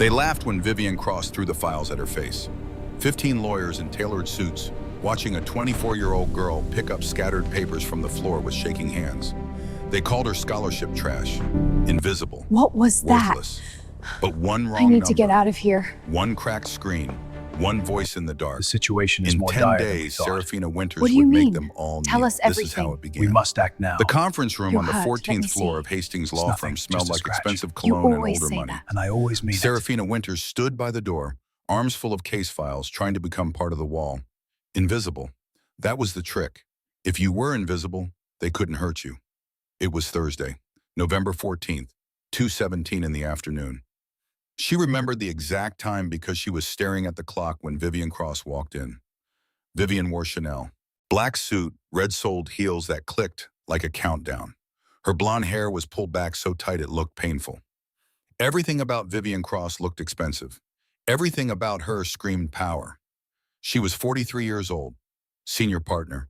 They laughed when Vivian crossed through the files at her face. 15 lawyers in tailored suits, watching a 24-year-old girl pick up scattered papers from the floor with shaking hands. They called her scholarship trash, invisible, What was that? worthless. But one wrong I need number, to get out of here. one cracked screen, one voice in the dark. The situation is In more 10 dire than we days, thought. Saraphina Winters What do you would mean? make them all Tell kneel. us This is how everything. it began. We must act now. The conference room You on the hurt. Let 14th me floor see. of Hastings Law nothing, Firm smelled just a like scratch. expensive You cologne and always older say money. that. And I always mean it. Saraphina Winters stood by the door, arms full of case files, trying to become part of the wall. Invisible. That was the trick. If you were invisible, they couldn't hurt you. It was Thursday, November 14th, 2:17 in the afternoon. She remembered the exact time because she was staring at the clock when Vivian Cross walked in. Vivian wore Chanel. Black suit, red-soled heels that clicked like a countdown. Her blonde hair was pulled back so tight it looked painful. Everything about Vivian Cross looked expensive. Everything about her screamed power. She was 43 years old, senior partner.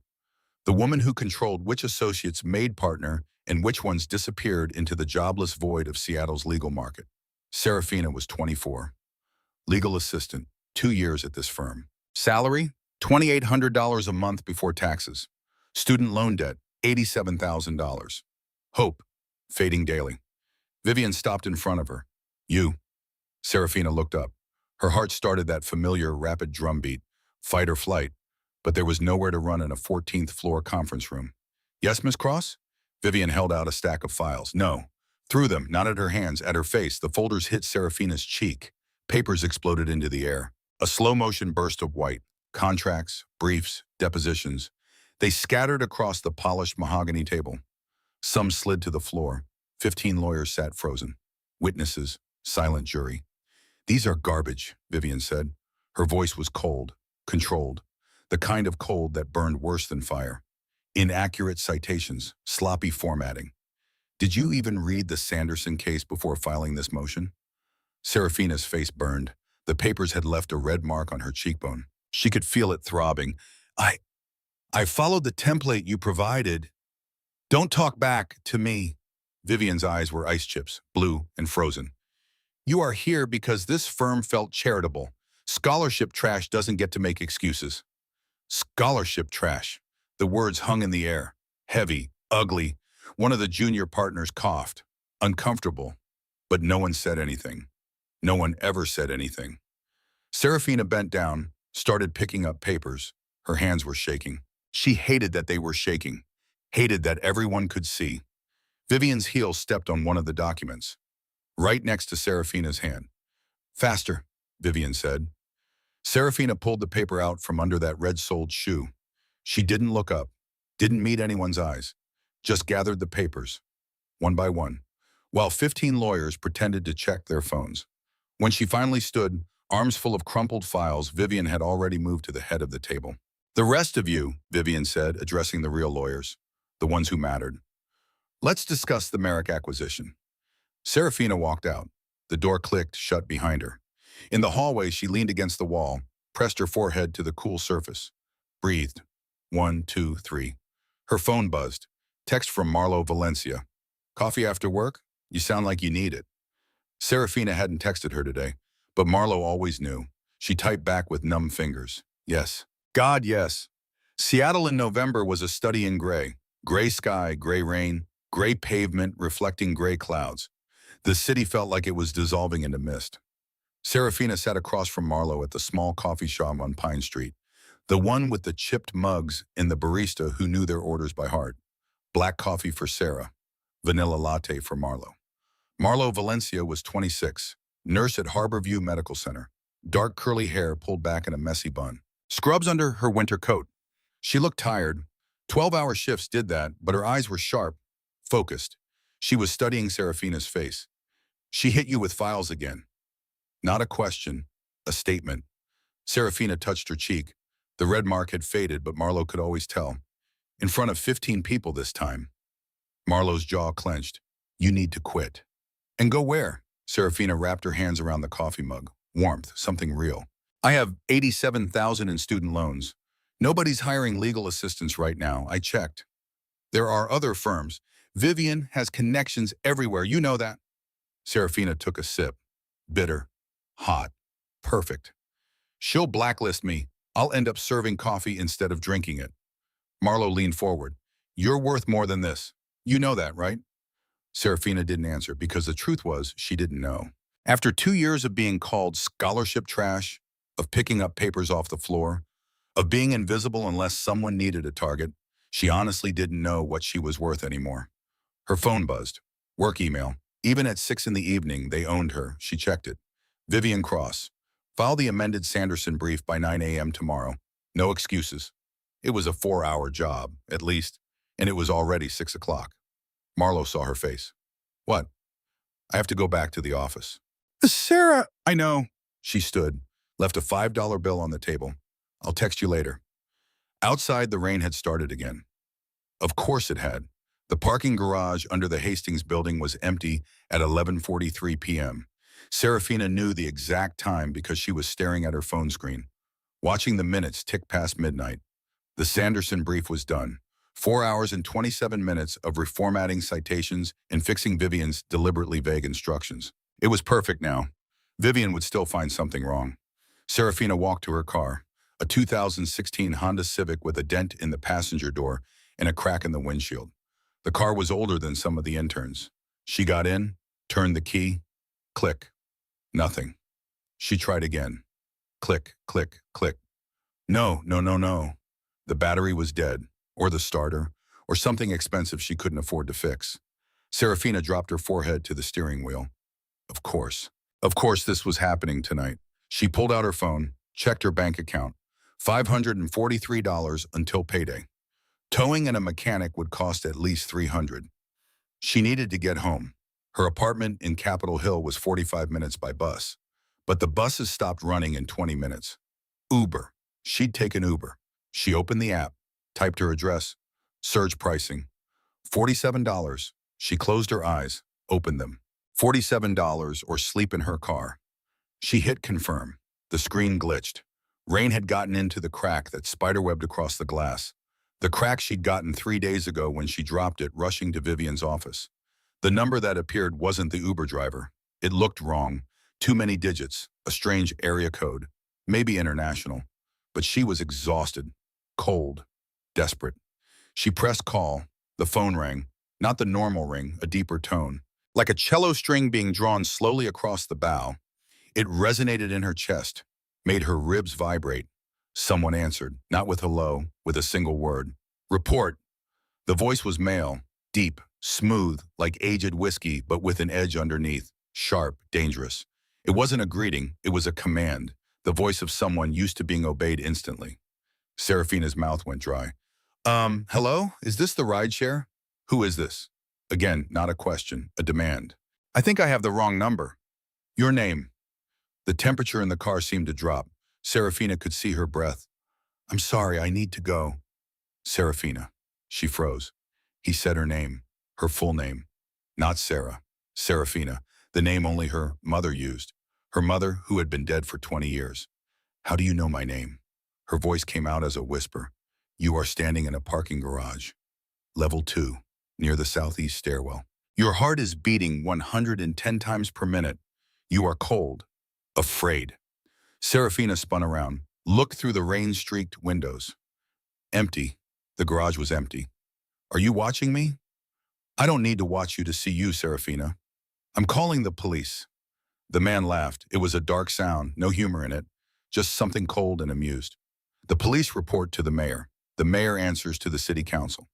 The woman who controlled which associates made partner and which ones disappeared into the jobless void of Seattle's legal market. Saraphina was 24. Legal assistant, 2 years at this firm. Salary, $2,800 a month before taxes. Student loan debt, $87,000. Hope, fading daily. Vivian stopped in front of her. You. Saraphina looked up. Her heart started that familiar rapid drumbeat, fight or flight, but there was nowhere to run in a 14th floor conference room. Yes, Miss Cross? Vivian held out a stack of files. No. Threw them, not at her hands, at her face. The folders hit Saraphina's cheek. Papers exploded into the air. A slow-motion burst of white. Contracts, briefs, depositions. They scattered across the polished mahogany table. Some slid to the floor. 15 lawyers sat frozen. Witnesses, silent jury. These are garbage, Vivian said. Her voice was cold, controlled. The kind of cold that burned worse than fire. Inaccurate citations, sloppy formatting. Did you even read the Sanderson case before filing this motion? Saraphina's face burned. The papers had left a red mark on her cheekbone. She could feel it throbbing. I followed the template you provided. Don't talk back to me. Vivian's eyes were ice chips, blue and frozen. You are here because this firm felt charitable. Scholarship trash doesn't get to make excuses. Scholarship trash. The words hung in the air. Heavy, ugly. One of the junior partners coughed. Uncomfortable. But no one said anything. No one ever said anything. Saraphina bent down, started picking up papers. Her hands were shaking. She hated that they were shaking. Hated that everyone could see. Vivian's heel stepped on one of the documents, right next to Saraphina's hand. Faster, Vivian said. Saraphina pulled the paper out from under that red-soled shoe. She didn't look up, didn't meet anyone's eyes, just gathered the papers, one by one, while 15 lawyers pretended to check their phones. When she finally stood, arms full of crumpled files, Vivian had already moved to the head of the table. The rest of you, Vivian said, addressing the real lawyers, the ones who mattered. Let's discuss the Merrick acquisition. Saraphina walked out. The door clicked shut behind her. In the hallway, she leaned against the wall, pressed her forehead to the cool surface, breathed. 1, 2, 3. Her phone buzzed. Text from Marlo Valencia. Coffee after work? You sound like you need it. Saraphina hadn't texted her today, but Marlo always knew. She typed back with numb fingers. Yes. God, yes. Seattle in November was a study in gray. Gray sky, gray rain, gray pavement reflecting gray clouds. The city felt like it was dissolving into mist. Saraphina sat across from Marlo at the small coffee shop on Pine Street, the one with the chipped mugs and the barista who knew their orders by heart. Black coffee for Sarah, vanilla latte for Marlo. Marlo Valencia was 26, nurse at Harborview Medical Center, dark curly hair pulled back in a messy bun, scrubs under her winter coat. She looked tired. 12-hour shifts did that, but her eyes were sharp, focused. She was studying Saraphina's face. She hit you with files again. Not a question, a statement. Saraphina touched her cheek. The red mark had faded, but Marlo could always tell. In front of 15 people this time. Marlo's jaw clenched. You need to quit. And go where? Saraphina wrapped her hands around the coffee mug. Warmth, something real. I have $87,000 in student loans. Nobody's hiring legal assistants right now. I checked. There are other firms. Vivian has connections everywhere. You know that. Saraphina took a sip. Bitter. Hot. Perfect. She'll blacklist me. I'll end up serving coffee instead of drinking it. Marlowe leaned forward. You're worth more than this. You know that, right? Seraphina didn't answer because the truth was she didn't know. After 2 years of being called scholarship trash, of picking up papers off the floor, of being invisible unless someone needed a target, she honestly didn't know what she was worth anymore. Her phone buzzed. Work email. Even at 6 in the evening, they owned her. She checked it. Vivian Cross. File the amended Sanderson brief by 9 a.m. tomorrow. No excuses. It was a 4-hour job, at least, and it was already 6 o'clock. Marlowe saw her face. What? I have to go back to the office. Sarah! I know. She stood, left a $5 bill on the table. I'll text you later. Outside, the rain had started again. Of course it had. The parking garage under the Hastings building was empty at 11:43 p.m. Seraphina knew the exact time because she was staring at her phone screen, watching the minutes tick past midnight. The Sanderson brief was done. 4 hours and 27 minutes of reformatting citations and fixing Vivian's deliberately vague instructions. It was perfect now. Vivian would still find something wrong. Seraphina walked to her car, a 2016 Honda Civic with a dent in the passenger door and a crack in the windshield. The car was older than some of the interns. She got in, turned the key, click. Nothing. She tried again. Click, click, click. No, no, no, no. The battery was dead, or the starter, or something expensive she couldn't afford to fix. Seraphina dropped her forehead to the steering wheel. Of course. Of course this was happening tonight. She pulled out her phone, checked her bank account. $543 until payday. Towing and a mechanic would cost at least $300. She needed to get home. Her apartment in Capitol Hill was 45 minutes by bus, but the buses stopped running in 20 minutes. Uber. She'd take an Uber. She opened the app, typed her address, surge pricing. $47. She closed her eyes, opened them. $47 or sleep in her car. She hit confirm. The screen glitched. Rain had gotten into the crack that spiderwebbed across the glass. The crack she'd gotten 3 days ago when she dropped it rushing to Vivian's office. The number that appeared wasn't the Uber driver. It looked wrong. Too many digits, a strange area code, maybe international. But she was exhausted, cold, desperate. She pressed call. The phone rang. Not the normal ring, a deeper tone. Like a cello string being drawn slowly across the bow. It resonated in her chest, made her ribs vibrate. Someone answered, not with hello, with a single word. Report. The voice was male, deep, smooth, like aged whiskey, but with an edge underneath, sharp, dangerous. It wasn't a greeting, it was a command, the voice of someone used to being obeyed instantly. Seraphina's mouth went dry. Hello? Is this the rideshare? Who is this? Again, not a question, a demand. I think I have the wrong number. Your name. The temperature in the car seemed to drop. Seraphina could see her breath. I'm sorry, I need to go. Seraphina. She froze. He said her name, her full name. Not Sarah. Seraphina, the name only her mother used. Her mother, who had been dead for 20 years. How do you know my name? Her voice came out as a whisper. You are standing in a parking garage. Level 2, near the southeast stairwell. Your heart is beating 110 times per minute. You are cold. Afraid. Seraphina spun around, looked through the rain-streaked windows. Empty. The garage was empty. Are you watching me? I don't need to watch you to see you, Seraphina. I'm calling the police. The man laughed. It was a dark sound, no humor in it, just something cold and amused. The police report to the mayor. The mayor answers to the city council.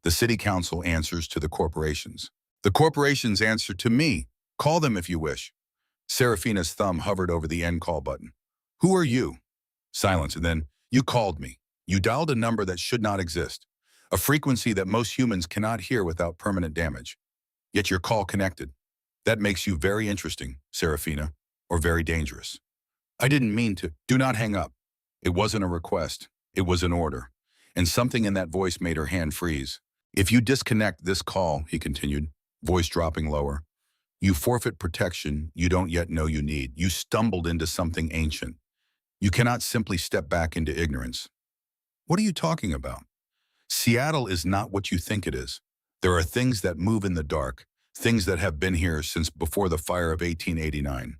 The city council answers to the corporations. The corporations answer to me. Call them if you wish. Seraphina's thumb hovered over the end call button. Who are you? Silence, and then, you called me. You dialed a number that should not exist, a frequency that most humans cannot hear without permanent damage. Yet your call connected. That makes you very interesting, Seraphina, or very dangerous. I didn't mean to. Do not hang up. It wasn't a request. It was an order. And something in that voice made her hand freeze. If you disconnect this call, he continued, voice dropping lower, you forfeit protection you don't yet know you need. You stumbled into something ancient. You cannot simply step back into ignorance. What are you talking about? Seattle is not what you think it is. There are things that move in the dark, things that have been here since before the fire of 1889,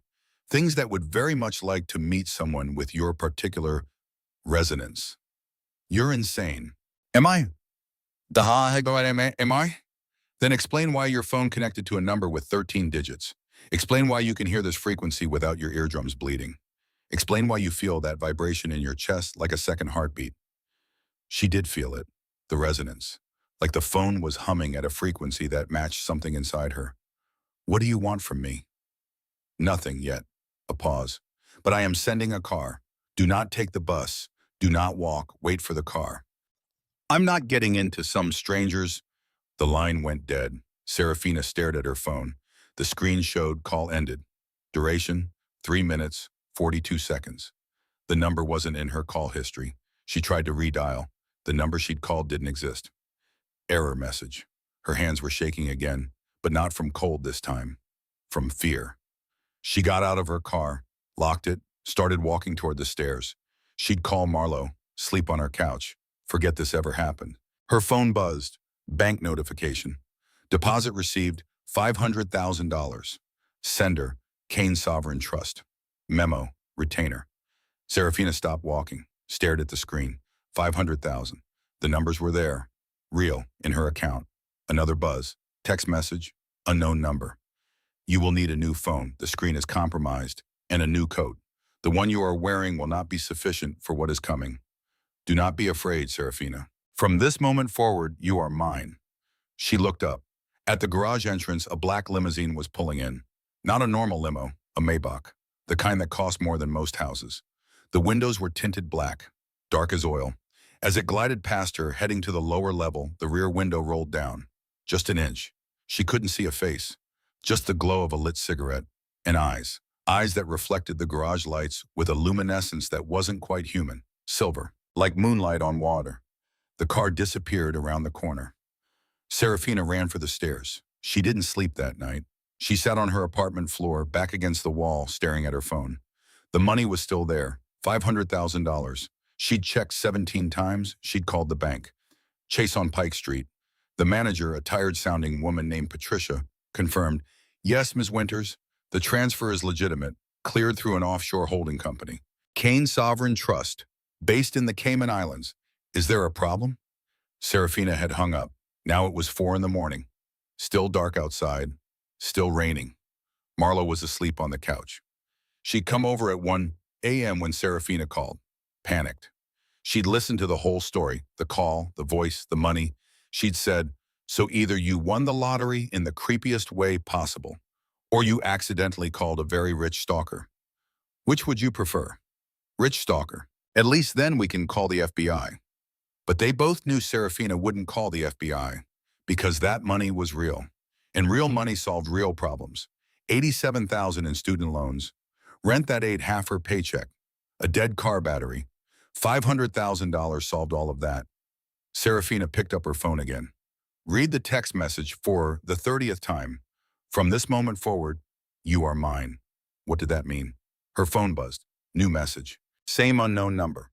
Things that would very much like to meet someone with your particular resonance. You're insane. Am I? Am I? Then explain why your phone connected to a number with 13 digits. Explain why you can hear this frequency without your eardrums bleeding. Explain why you feel that vibration in your chest like a second heartbeat. She did feel it, the resonance, like the phone was humming at a frequency that matched something inside her. What do you want from me? Nothing yet. A pause. But I am sending a car. Do not take the bus. Do not walk. Wait for the car. I'm not getting into some strangers. The line went dead. Saraphina stared at her phone. The screen showed call ended. Duration, 3 minutes, 42 seconds. The number wasn't in her call history. She tried to redial. The number she'd called didn't exist. Error message. Her hands were shaking again, but not from cold this time. From fear. She got out of her car, locked it, started walking toward the stairs. She'd call Marlo, sleep on her couch, forget this ever happened. Her phone buzzed. Bank notification. Deposit received $500,000. Sender, Kaine Sovereign Trust. Memo, retainer. Saraphina stopped walking, stared at the screen. 500,000. The numbers were there. Real, in her account. Another buzz. Text message, unknown number. You will need a new phone. The screen is compromised. And a new coat. The one you are wearing will not be sufficient for what is coming. Do not be afraid, Saraphina. From this moment forward, you are mine. She looked up. At the garage entrance, a black limousine was pulling in. Not a normal limo, a Maybach, the kind that costs more than most houses. The windows were tinted black, dark as oil. As it glided past her, heading to the lower level, the rear window rolled down. Just an inch. She couldn't see a face. Just the glow of a lit cigarette. And eyes. Eyes that reflected the garage lights with a luminescence that wasn't quite human. Silver, like moonlight on water. The car disappeared around the corner. Saraphina ran for the stairs. She didn't sleep that night. She sat on her apartment floor, back against the wall, staring at her phone. The money was still there, $500,000. She'd checked 17 times. She'd called the bank. Chase on Pike Street. The manager, a tired-sounding woman named Patricia, confirmed, "Yes, Ms. Winters, the transfer is legitimate, cleared through an offshore holding company. Kaine Sovereign Trust, based in the Cayman Islands. Is there a problem?" Saraphina had hung up. Now it was 4 in the morning. Still dark outside. Still raining. Marlo was asleep on the couch. She'd come over at 1 a.m. when Saraphina called. Panicked. She'd listened to the whole story, the call, the voice, the money. She'd said, "So either you won the lottery in the creepiest way possible, or you accidentally called a very rich stalker. Which would you prefer?" "Rich stalker. At least then we can call the FBI." But they both knew Saraphina wouldn't call the FBI because that money was real. And real money solved real problems. $87,000 in student loans, rent that ate half her paycheck, a dead car battery. $500,000 solved all of that. Saraphina picked up her phone again. Read the text message for the 30th time. "From this moment forward, you are mine." What did that mean? Her phone buzzed. New message. Same unknown number.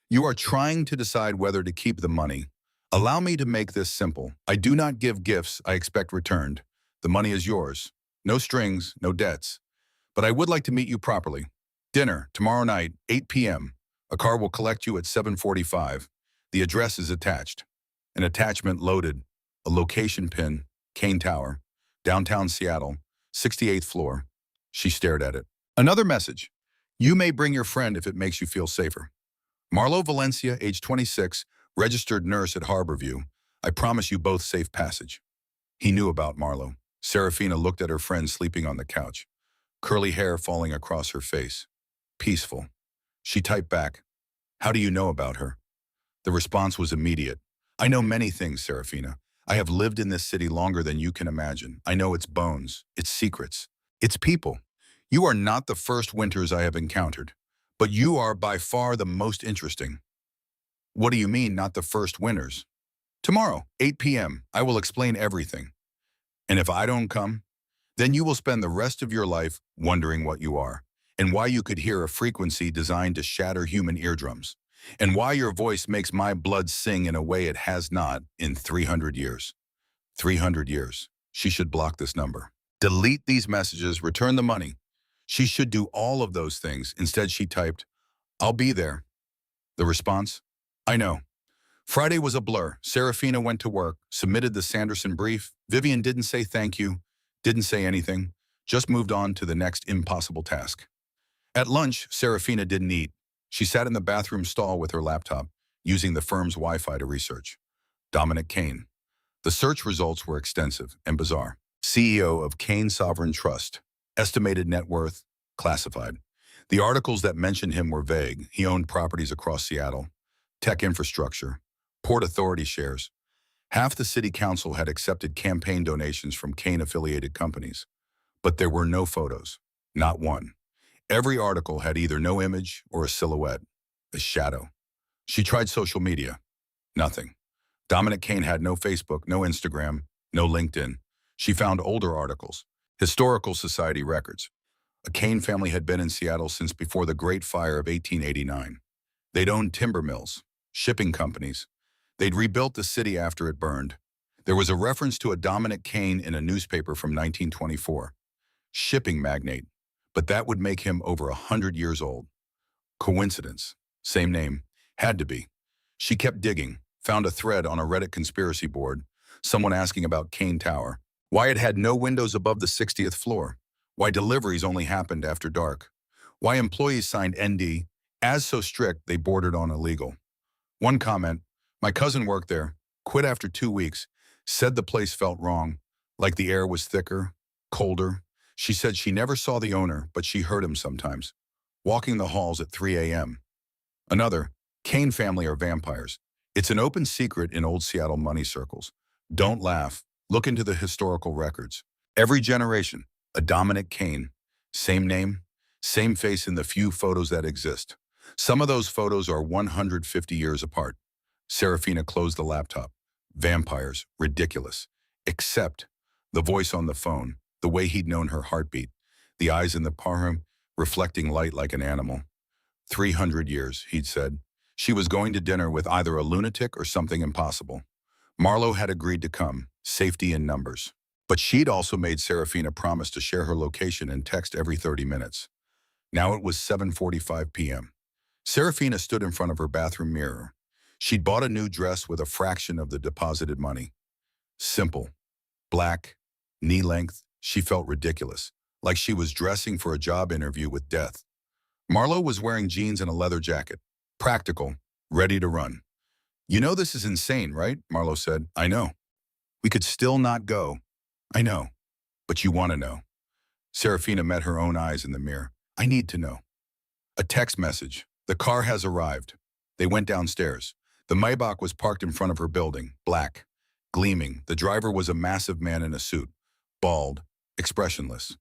"You are trying to decide whether to keep the money. Allow me to make this simple. I do not give gifts I expect returned. The money is yours. No strings, no debts. But I would like to meet you properly. Dinner, tomorrow night, 8 p.m. A car will collect you at 7:45. The address is attached." An attachment loaded. A location pin, Kaine Tower, downtown Seattle, 68th floor. She stared at it. Another message. "You may bring your friend if it makes you feel safer. Marlo Valencia, age 26, registered nurse at Harborview. I promise you both safe passage." He knew about Marlo. Saraphina looked at her friend sleeping on the couch, curly hair falling across her face. Peaceful. She typed back, "How do you know about her?" The response was immediate. "I know many things, Saraphina. I have lived in this city longer than you can imagine. I know its bones, its secrets, its people. You are not the first Winters I have encountered, but you are by far the most interesting." "What do you mean, not the first Winters?" "Tomorrow, 8 p.m., I will explain everything. And if I don't come, then you will spend the rest of your life wondering what you are, and why you could hear a frequency designed to shatter human eardrums, and why your voice makes my blood sing in a way it has not in 300 years. 300 years. She should block this number. Delete these messages, return the money. She should do all of those things. Instead, she typed, "I'll be there." The response? "I know." Friday was a blur. Saraphina went to work, submitted the Sanderson brief. Vivian didn't say thank you, didn't say anything, just moved on to the next impossible task. At lunch, Saraphina didn't eat. She sat in the bathroom stall with her laptop, using the firm's Wi-Fi to research. Dominic Kaine. The search results were extensive and bizarre. CEO of Kaine Sovereign Trust. Estimated net worth, classified. The articles that mentioned him were vague. He owned properties across Seattle, tech infrastructure, Port Authority shares. Half the city council had accepted campaign donations from Kaine-affiliated companies. But there were no photos, not one. Every article had either no image or a silhouette, a shadow. She tried social media. Nothing. Dominic Kaine had no Facebook, no Instagram, no LinkedIn. She found older articles, historical society records. A Kaine family had been in Seattle since before the Great Fire of 1889. They'd owned timber mills, shipping companies. They'd rebuilt the city after it burned. There was a reference to a Dominic Kaine in a newspaper from 1924. Shipping magnate, but that would make him over 100 years old. Coincidence. Same name. Had to be. She kept digging, found a thread on a Reddit conspiracy board, someone asking about Kaine Tower, why it had no windows above the 60th floor, why deliveries only happened after dark, why employees signed ND, as so strict they bordered on illegal. One comment, "My cousin worked there, quit after 2 weeks, said the place felt wrong, like the air was thicker, colder. She said she never saw the owner, but she heard him sometimes, walking the halls at 3 a.m. Another, Kaine family are vampires. It's an open secret in old Seattle money circles. Don't laugh. Look into the historical records. Every generation, a Dominic Kaine. Same name, same face in the few photos that exist. Some of those photos are 150 years apart." Saraphina closed the laptop. Vampires, ridiculous. Except the voice on the phone, the way he'd known her heartbeat, the eyes in the parham reflecting light like an animal. 300 years, he'd said. She was going to dinner with either a lunatic or something impossible. Marlowe had agreed to come, safety in numbers. But she'd also made Saraphina promise to share her location and text every 30 minutes. Now it was 7:45 p.m. Saraphina stood in front of her bathroom mirror. She'd bought a new dress with a fraction of the deposited money. Simple. Black. Knee-length. She felt ridiculous, like she was dressing for a job interview with death. Marlowe was wearing jeans and a leather jacket. Practical. Ready to run. "You know this is insane, right?" Marlowe said. "I know. We could still not go." "I know. But you want to know." Saraphina met her own eyes in the mirror. "I need to know." A text message. "The car has arrived." They went downstairs. The Maybach was parked in front of her building, black, gleaming. The driver was a massive man in a suit, bald, expressionless.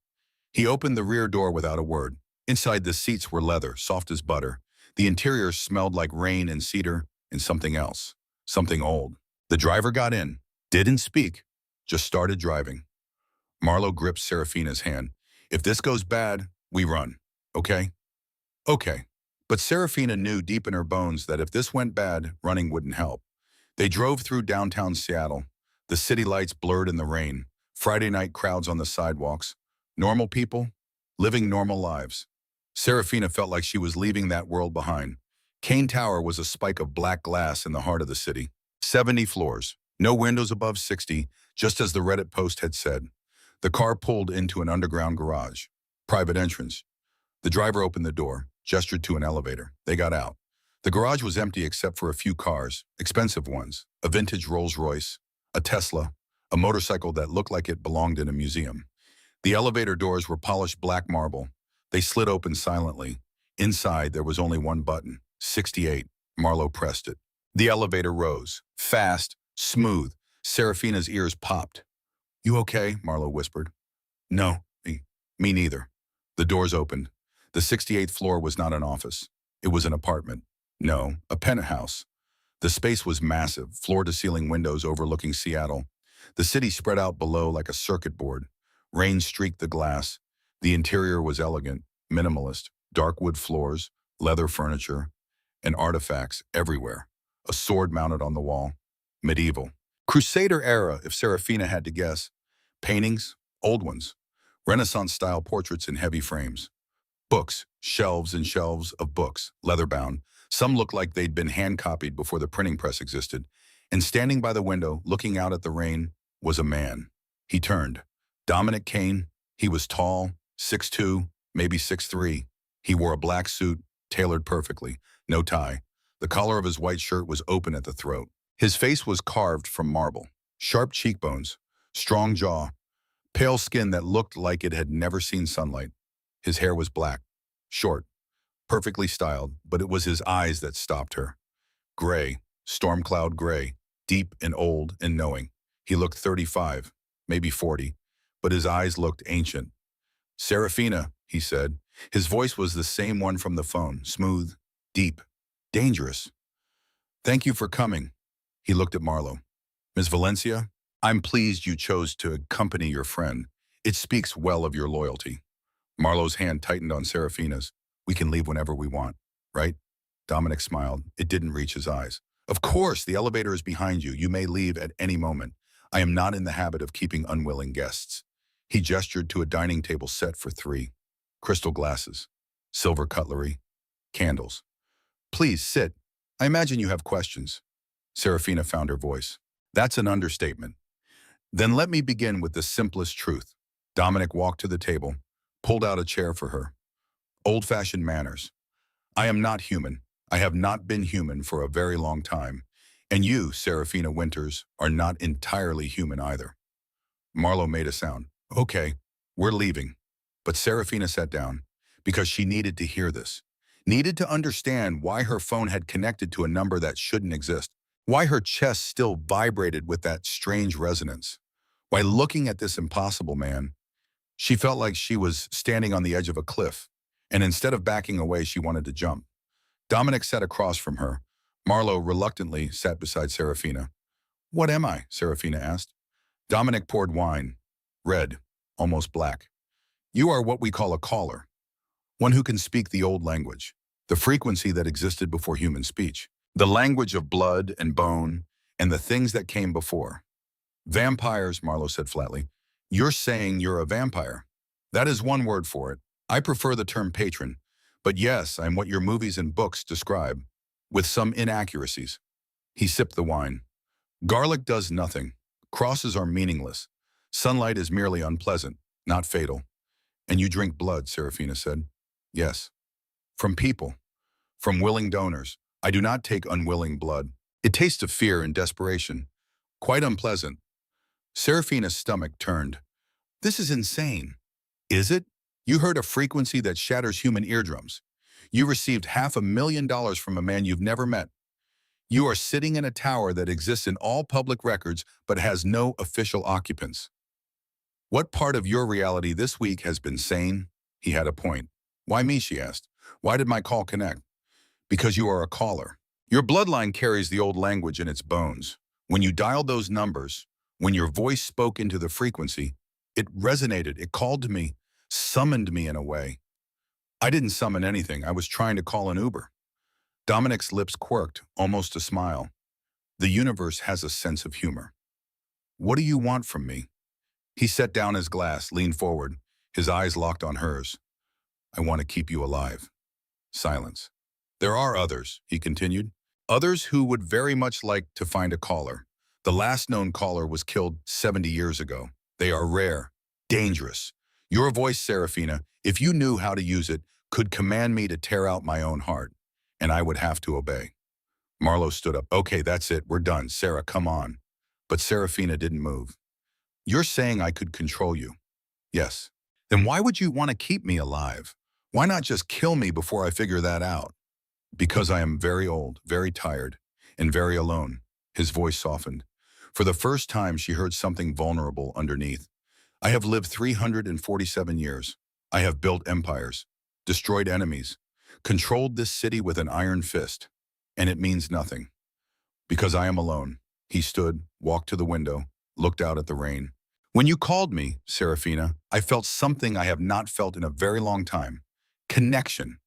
He opened the rear door without a word. Inside, the seats were leather, soft as butter. The interior smelled like rain and cedar and something else, something old. The driver got in, didn't speak, just started driving. Marlowe gripped Saraphina's hand. "If this goes bad, we run, okay?" "Okay." But Saraphina knew deep in her bones that if this went bad, running wouldn't help. They drove through downtown Seattle. The city lights blurred in the rain. Friday night crowds on the sidewalks. Normal people, living normal lives. Saraphina felt like she was leaving that world behind. Kaine Tower was a spike of black glass in the heart of the city. 70 floors, no windows above 60, just as the Reddit post had said. The car pulled into an underground garage. Private entrance. The driver opened the door, gestured to an elevator. They got out. The garage was empty except for a few cars, expensive ones, a vintage Rolls-Royce, a Tesla, a motorcycle that looked like it belonged in a museum. The elevator doors were polished black marble. They slid open silently. Inside, there was only one button, 68. Marlowe pressed it. The elevator rose, fast, smooth. Saraphina's ears popped. "You okay?" Marlowe whispered. "No, me neither." The doors opened. The 68th floor was not an office. It was an apartment. No, a penthouse. The space was massive, floor-to-ceiling windows overlooking Seattle. The city spread out below like a circuit board. Rain streaked the glass. The interior was elegant, minimalist, dark wood floors, leather furniture, and artifacts everywhere. A sword mounted on the wall. Medieval. Crusader era, if Saraphina had to guess. Paintings, old ones. Renaissance-style portraits in heavy frames. Books, shelves and shelves of books, leather-bound. Some looked like they'd been hand-copied before the printing press existed. And standing by the window, looking out at the rain, was a man. He turned. Dominic Kaine. He was tall, 6'2", maybe 6'3". He wore a black suit, tailored perfectly, no tie. The collar of his white shirt was open at the throat. His face was carved from marble. Sharp cheekbones, strong jaw, pale skin that looked like it had never seen sunlight. His hair was black, short, perfectly styled, but it was his eyes that stopped her. Gray, storm cloud gray, deep and old and knowing. He looked 35, maybe 40, but his eyes looked ancient. "Saraphina," he said. His voice was the same one from the phone, smooth, deep, dangerous. "Thank you for coming." He looked at Marlowe. "Miss Valencia, I'm pleased you chose to accompany your friend. It speaks well of your loyalty." Marlowe's hand tightened on Saraphina's. "We can leave whenever we want, right?" Dominic smiled. It didn't reach his eyes. "Of course, the elevator is behind you. You may leave at any moment. I am not in the habit of keeping unwilling guests." He gestured to a dining table set for three. Crystal glasses, silver cutlery, candles. "Please sit. I imagine you have questions." Saraphina found her voice. "That's an understatement." "Then let me begin with the simplest truth." Dominic walked to the table, pulled out a chair for her. "Old-fashioned manners. I am not human. I have not been human for a very long time. And you, Saraphina Winters, are not entirely human either." Marlowe made a sound. "Okay, we're leaving." But Saraphina sat down because she needed to hear this. Needed to understand why her phone had connected to a number that shouldn't exist. Why her chest still vibrated with that strange resonance. Why looking at this impossible man, she felt like she was standing on the edge of a cliff, and instead of backing away, she wanted to jump. Dominic sat across from her. Marlowe reluctantly sat beside Saraphina. "What am I?" Saraphina asked. Dominic poured wine, red, almost black. "You are what we call a caller, one who can speak the old language, the frequency that existed before human speech, the language of blood and bone, and the things that came before." "Vampires," Marlowe said flatly. "You're saying you're a vampire." "That is one word for it. I prefer the term patron. But yes, I'm what your movies and books describe, with some inaccuracies." He sipped the wine. "Garlic does nothing. Crosses are meaningless. Sunlight is merely unpleasant, not fatal." "And you drink blood," Saraphina said. "Yes. From people. From willing donors. I do not take unwilling blood. It tastes of fear and desperation. Quite unpleasant." Seraphina's stomach turned. "This is insane." "Is it? You heard a frequency that shatters human eardrums. You received $500,000 from a man you've never met. You are sitting in a tower that exists in all public records but has no official occupants. What part of your reality this week has been sane?" He had a point. "Why me?" she asked. "Why did my call connect?" "Because you are a caller. Your bloodline carries the old language in its bones. When you dialed those numbers, when your voice spoke into the frequency, it resonated, it called to me, summoned me in a way. I didn't summon anything. I was trying to call an Uber." Dominic's lips quirked, almost a smile. "The universe has a sense of humor." "What do you want from me?" He set down his glass, leaned forward, his eyes locked on hers. "I want to keep you alive." Silence. "There are others," he continued. "Others who would very much like to find a caller. The last known caller was killed 70 years ago. They are rare, dangerous. Your voice, Saraphina, if you knew how to use it, could command me to tear out my own heart, and I would have to obey." Marlowe stood up. "Okay, that's it. We're done. Sarah, come on." But Saraphina didn't move. "You're saying I could control you?" "Yes." "Then why would you want to keep me alive? Why not just kill me before I figure that out?" "Because I am very old, very tired, and very alone." His voice softened. For the first time, she heard something vulnerable underneath. "I have lived 347 years. I have built empires, destroyed enemies, controlled this city with an iron fist. And it means nothing. Because I am alone." He stood, walked to the window, looked out at the rain. "When you called me, Saraphina, I felt something I have not felt in a very long time. Connection.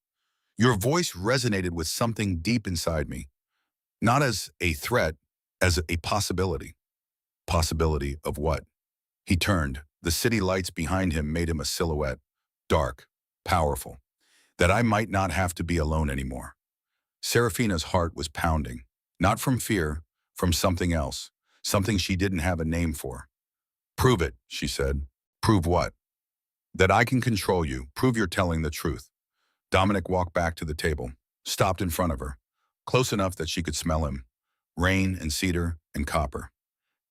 Your voice resonated with something deep inside me. Not as a threat, as a possibility." "Possibility of what?" He turned. The city lights behind him made him a silhouette. Dark, powerful. that I might not have to be alone anymore. Seraphina's heart was pounding, not from fear, from something else, something she didn't have a name for. Prove it, she said. Prove what? That I can control you. Prove you're telling the truth. Dominic walked back to the table, stopped in front of her, close enough that she could smell him. Rain and cedar and copper.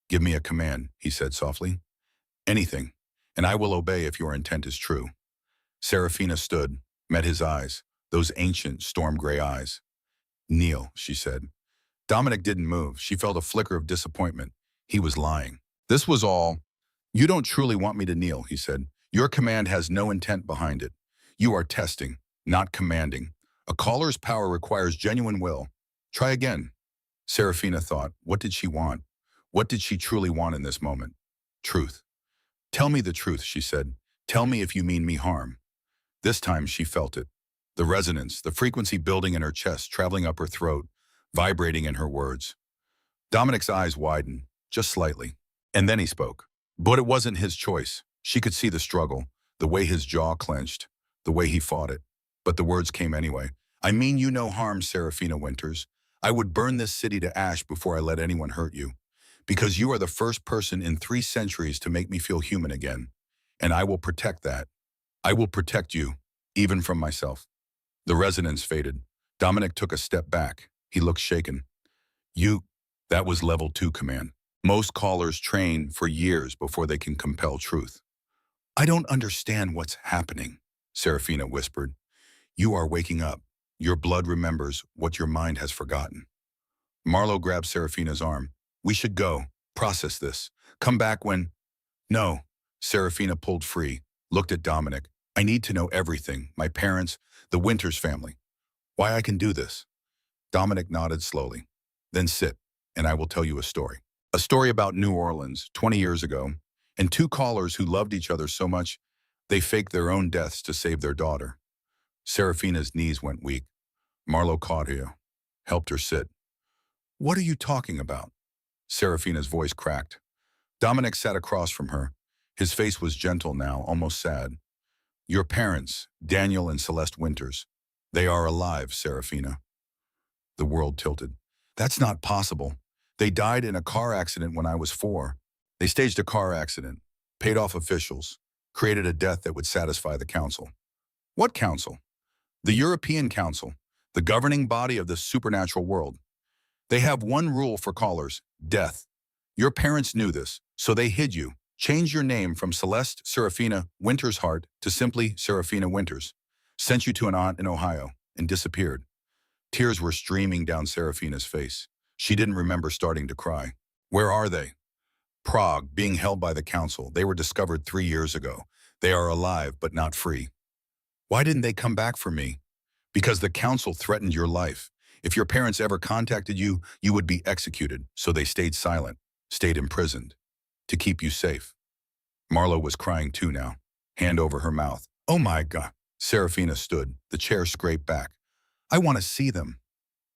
Give me a command, he said softly. Anything, and I will obey if your intent is true. Seraphina stood, met his eyes, those ancient storm-gray eyes. Kneel, she said. Dominic didn't move. She felt a flicker of disappointment. He was lying. This was all. You don't truly want me to kneel, he said. Your command has no intent behind it. You are testing, not commanding. A caller's power requires genuine will. Try again. Seraphina thought, what did she want? What did she truly want in this moment? Truth. Tell me the truth, she said. Tell me if you mean me harm. This time she felt it. The resonance, the frequency building in her chest, traveling up her throat, vibrating in her words. Dominic's eyes widened, just slightly. And then he spoke. But it wasn't his choice. She could see the struggle, the way his jaw clenched, the way he fought it. But the words came anyway. I mean you no harm, Seraphina Winters. I would burn this city to ash before I let anyone hurt you. Because you are the first person in 3 centuries to make me feel human again. And I will protect that. I will protect you, even from myself. The resonance faded. Dominic took a step back. He looked shaken. That was level 2 command. Most callers train for years before they can compel truth. I don't understand what's happening, Seraphina whispered. You are waking up. Your blood remembers what your mind has forgotten. Marlowe grabbed Seraphina's arm. We should go. Process this. Come back when... No. Seraphina pulled free, looked at Dominic. I need to know everything. My parents, the Winters family. Why I can do this. Dominic nodded slowly. Then sit, and I will tell you a story. A story about New Orleans, 20 years ago, and 2 callers who loved each other so much, they faked their own deaths to save their daughter. Seraphina's knees went weak. Marlowe caught her, helped her sit. What are you talking about? Seraphina's voice cracked. Dominic sat across from her. His face was gentle now, almost sad. Your parents, Daniel and Celeste Winters, they are alive, Seraphina. The world tilted. That's not possible. They died in a car accident when I was 4. They staged a car accident, paid off officials, created a death that would satisfy the council. What council? The European Council, the governing body of the supernatural world. They have one rule for callers, death. Your parents knew this, so they hid you. Changed your name from Celeste Seraphina Winters Hart to simply Seraphina Winters. Sent you to an aunt in Ohio and disappeared. Tears were streaming down Seraphina's face. She didn't remember starting to cry. Where are they? Prague, being held by the council. They were discovered 3 years ago. They are alive, but not free. Why didn't they come back for me? Because the council threatened your life. If your parents ever contacted you, you would be executed. So they stayed silent, stayed imprisoned, to keep you safe. Marlowe was crying too now, hand over her mouth. Oh my God. Seraphina stood, the chair scraped back. I want to see them.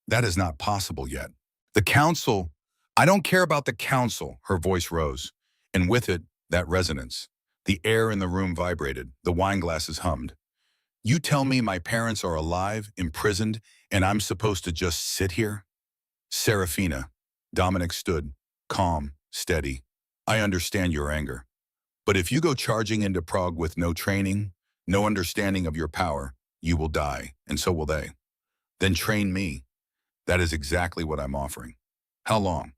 That is not possible yet. The council, I don't care about the council, her voice rose, and with it, that resonance. The air in the room vibrated, the wine glasses hummed. You tell me my parents are alive, imprisoned, and I'm supposed to just sit here? Seraphina. Dominic stood, calm, steady. I understand your anger. But if you go charging into Prague with no training, no understanding of your power, you will die, and so will they. Then train me. That is exactly what I'm offering. How long?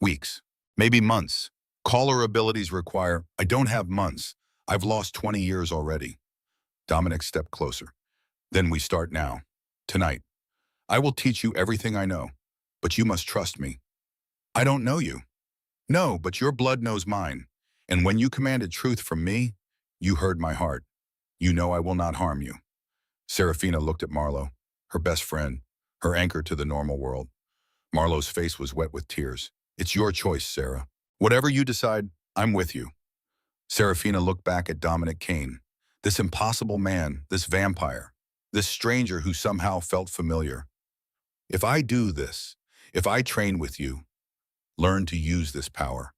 Weeks. Maybe months. Caller abilities require, I don't have months. I've lost 20 years already. Dominic stepped closer. Then we start now. Tonight. I will teach you everything I know, but you must trust me. I don't know you. No, but your blood knows mine. And when you commanded truth from me, you heard my heart. You know I will not harm you. Seraphina looked at Marlowe, her best friend, her anchor to the normal world. Marlowe's face was wet with tears. It's your choice, Sarah. Whatever you decide, I'm with you. Seraphina looked back at Dominic Kaine, this impossible man, this vampire, this stranger who somehow felt familiar. If I do this, if I train with you, learn to use this power,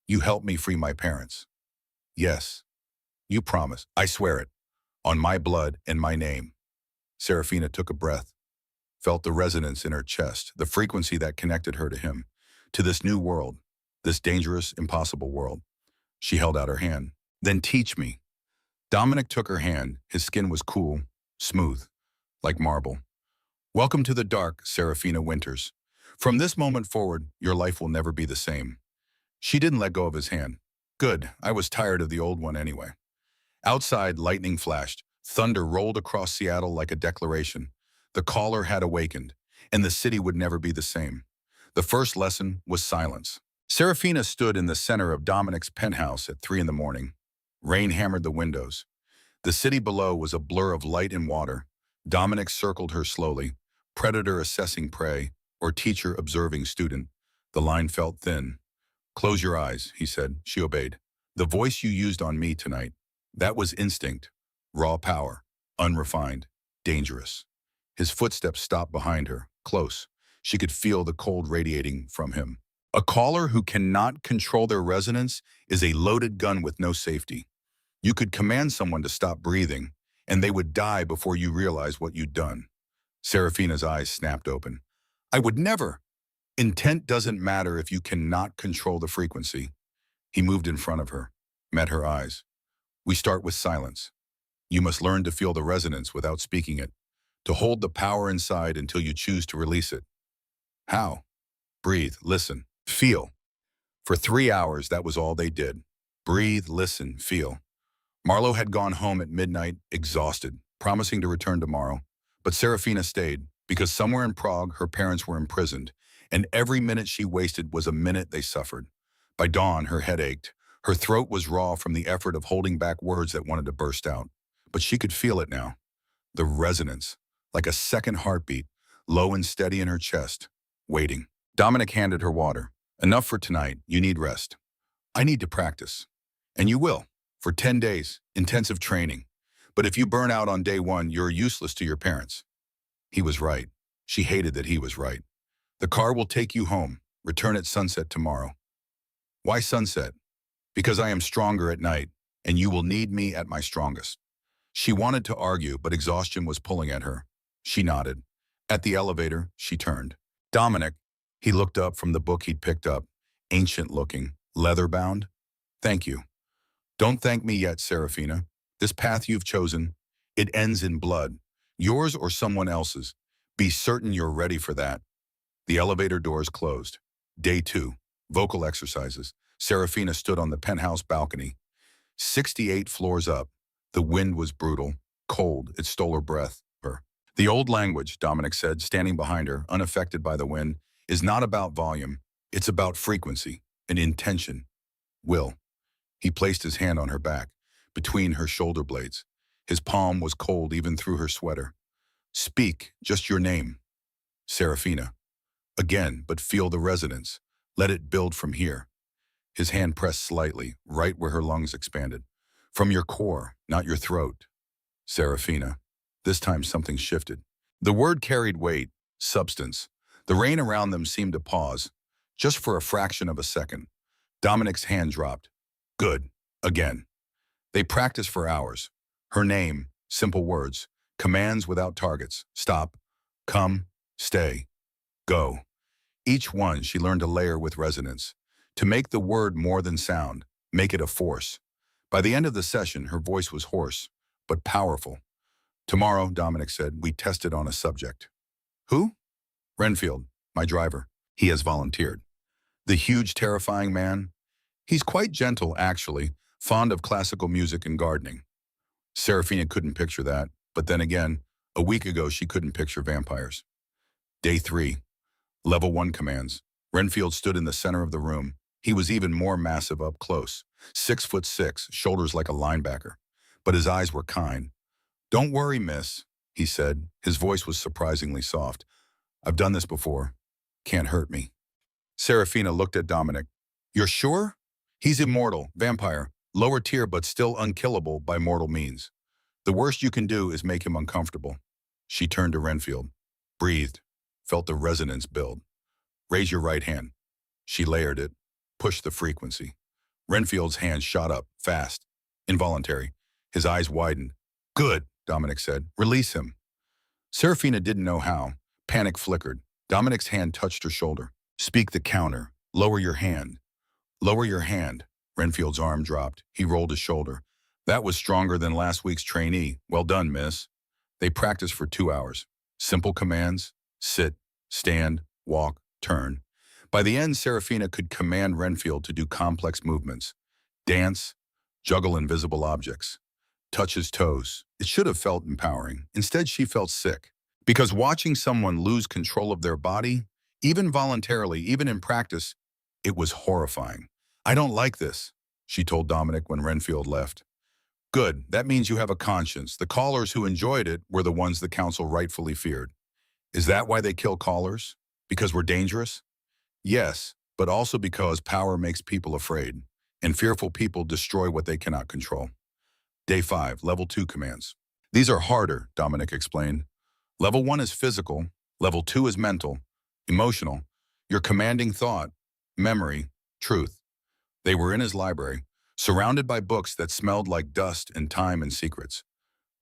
you help me free my parents. Yes, you promise. I swear it, on my blood and my name. Seraphina took a breath, felt the resonance in her chest, the frequency that connected her to him, to this new world, this dangerous, impossible world. She held out her hand. Then teach me. Dominic took her hand. His skin was cool, smooth, like marble. Welcome to the dark, Seraphina Winters. From this moment forward, your life will never be the same. She didn't let go of his hand. Good, I was tired of the old one anyway. Outside, lightning flashed. Thunder rolled across Seattle like a declaration. The caller had awakened, and the city would never be the same. The first lesson was silence. Seraphina stood in the center of Dominic's penthouse at 3 in the morning. Rain hammered the windows. The city below was a blur of light and water. Dominic circled her slowly, predator assessing prey, or teacher observing student. The line felt thin. Close your eyes, he said. She obeyed. The voice you used on me tonight, that was instinct, raw power, unrefined, dangerous. His footsteps stopped behind her, close. She could feel the cold radiating from him. A caller who cannot control their resonance is a loaded gun with no safety. You could command someone to stop breathing, and they would die before you realize what you'd done. Seraphina's eyes snapped open. I would never. Intent doesn't matter if you cannot control the frequency. He moved in front of her, met her eyes. We start with silence. You must learn to feel the resonance without speaking it, to hold the power inside until you choose to release it. How? Breathe, listen, feel. For 3 hours, that was all they did. Breathe, listen, feel. Marlowe had gone home at midnight, exhausted, promising to return tomorrow. But Seraphina stayed, because somewhere in Prague, her parents were imprisoned, and every minute she wasted was a minute they suffered. By dawn, her head ached. Her throat was raw from the effort of holding back words that wanted to burst out. But she could feel it now. The resonance, like a second heartbeat, low and steady in her chest, waiting. Dominic handed her water. Enough for tonight. You need rest. I need to practice. And you will. For 10 days, intensive training. But if you burn out on day 1, you're useless to your parents. He was right. She hated that he was right. The car will take you home. Return at sunset tomorrow. Why sunset? Because I am stronger at night, and you will need me at my strongest. She wanted to argue, but exhaustion was pulling at her. She nodded. At the elevator, she turned. Dominic, he looked up from the book he'd picked up, ancient-looking, leather-bound. Thank you. Don't thank me yet, Seraphina. This path you've chosen, it ends in blood. Yours or someone else's. Be certain you're ready for that. The elevator doors closed. Day 2. Vocal exercises. Seraphina stood on the penthouse balcony. 68 floors up. The wind was brutal, cold. It stole her breath. The old language, Dominic said, standing behind her, unaffected by the wind, is not about volume. It's about frequency and intention. Will. He placed his hand on her back, between her shoulder blades. His palm was cold even through her sweater. Speak, just your name. Seraphina. Again, but feel the resonance. Let it build from here. His hand pressed slightly, right where her lungs expanded. From your core, not your throat. Seraphina. This time something shifted. The word carried weight, substance. The rain around them seemed to pause, just for a fraction of a second. Dominic's hand dropped. Good. Again. They practiced for hours. Her name, simple words, commands without targets. Stop, come, stay, go. Each one she learned to layer with resonance, to make the word more than sound, make it a force. By the end of the session, her voice was hoarse, but powerful. Tomorrow, Dominic said, we tested on a subject. Who? Renfield, my driver. He has volunteered. The huge, terrifying man? He's quite gentle, actually, fond of classical music and gardening. Seraphina couldn't picture that, but then again, a week ago she couldn't picture vampires. Day 3. Level 1 commands. Renfield stood in the center of the room. He was even more massive up close. 6'6", shoulders like a linebacker. But his eyes were kind. Don't worry, miss, he said. His voice was surprisingly soft. I've done this before. Can't hurt me. Seraphina looked at Dominic. You're sure? He's immortal, vampire, lower tier but still unkillable by mortal means. The worst you can do is make him uncomfortable. She turned to Renfield, breathed, felt the resonance build. Raise your right hand. She layered it, pushed the frequency. Renfield's hand shot up, fast, involuntary. His eyes widened. Good, Dominic said. Release him. Seraphina didn't know how. Panic flickered. Dominic's hand touched her shoulder. Speak the counter. Lower your hand. Lower your hand. Renfield's arm dropped. He rolled his shoulder. That was stronger than last week's trainee. Well done, miss. They practiced for 2 hours. Simple commands: sit, stand, walk, turn. By the end, Seraphina could command Renfield to do complex movements. Dance, juggle invisible objects, touch his toes. It should have felt empowering. Instead, she felt sick. Because watching someone lose control of their body, even voluntarily, even in practice, it was horrifying. I don't like this, she told Dominic when Renfield left. Good, that means you have a conscience. The callers who enjoyed it were the ones the council rightfully feared. Is that why they kill callers? Because we're dangerous? Yes, but also because power makes people afraid, and fearful people destroy what they cannot control. Day 5, Level 2 commands. These are harder, Dominic explained. Level 1 is physical, Level 2 is mental, emotional. You're commanding thought, memory, truth. They were in his library, surrounded by books that smelled like dust and time and secrets.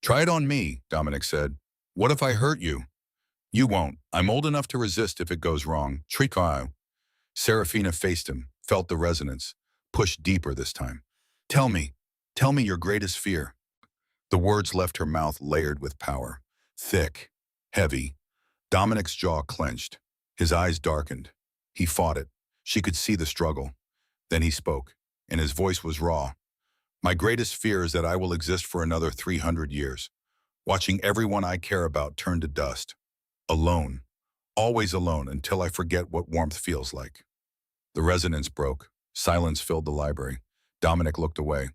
Try it on me, Dominic said. What if I hurt you? You won't. I'm old enough to resist if it goes wrong. Trikao. Seraphina faced him, felt the resonance, pushed deeper this time. Tell me your greatest fear. The words left her mouth layered with power. Thick, heavy. Dominic's jaw clenched. His eyes darkened. He fought it. She could see the struggle. Then he spoke, and his voice was raw. My greatest fear is that I will exist for another 300 years, watching everyone I care about turn to dust. Alone, always alone until I forget what warmth feels like. The resonance broke. Silence filled the library. Dominic looked away.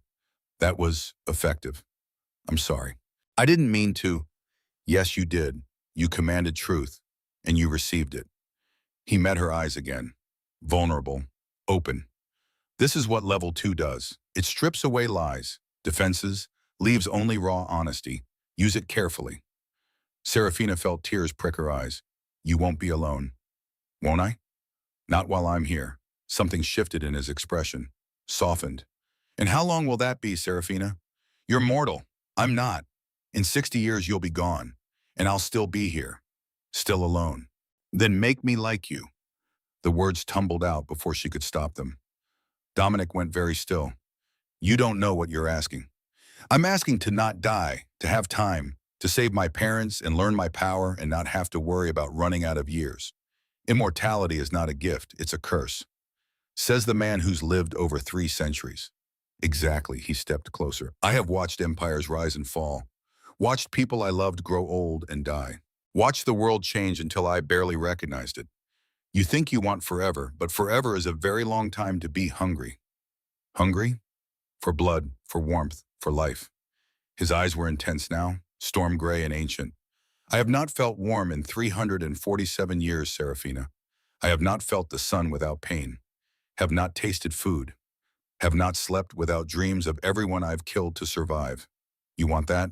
That was effective. I'm sorry. I didn't mean to. Yes, you did. You commanded truth, and you received it. He met her eyes again. Vulnerable, open. This is what Level 2 does. It strips away lies, defenses, leaves only raw honesty. Use it carefully. Seraphina felt tears prick her eyes. You won't be alone. Won't I? Not while I'm here. Something shifted in his expression, softened. And how long will that be, Seraphina? You're mortal. I'm not. In 60 years, you'll be gone, and I'll still be here, still alone. Then make me like you. The words tumbled out before she could stop them. Dominic went very still. You don't know what you're asking. I'm asking to not die, to have time, to save my parents and learn my power and not have to worry about running out of years. Immortality is not a gift, it's a curse. Says the man who's lived over 3 centuries. Exactly, he stepped closer. I have watched empires rise and fall, watched people I loved grow old and die, watched the world change until I barely recognized it. You think you want forever, but forever is a very long time to be hungry. Hungry? For blood, for warmth, for life. His eyes were intense now, storm gray and ancient. I have not felt warm in 347 years, Seraphina. I have not felt the sun without pain, have not tasted food, have not slept without dreams of everyone I've killed to survive. You want that?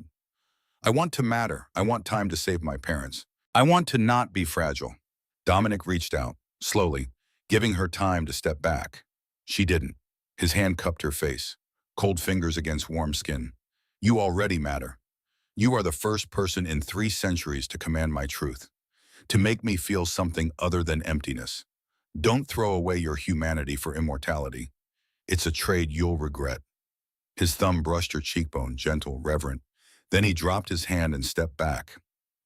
I want to matter. I want time to save my parents. I want to not be fragile. Dominic reached out, slowly, giving her time to step back. She didn't. His hand cupped her face, cold fingers against warm skin. You already matter. You are the first person in 3 centuries to command my truth, to make me feel something other than emptiness. Don't throw away your humanity for immortality. It's a trade you'll regret. His thumb brushed her cheekbone, gentle, reverent. Then he dropped his hand and stepped back.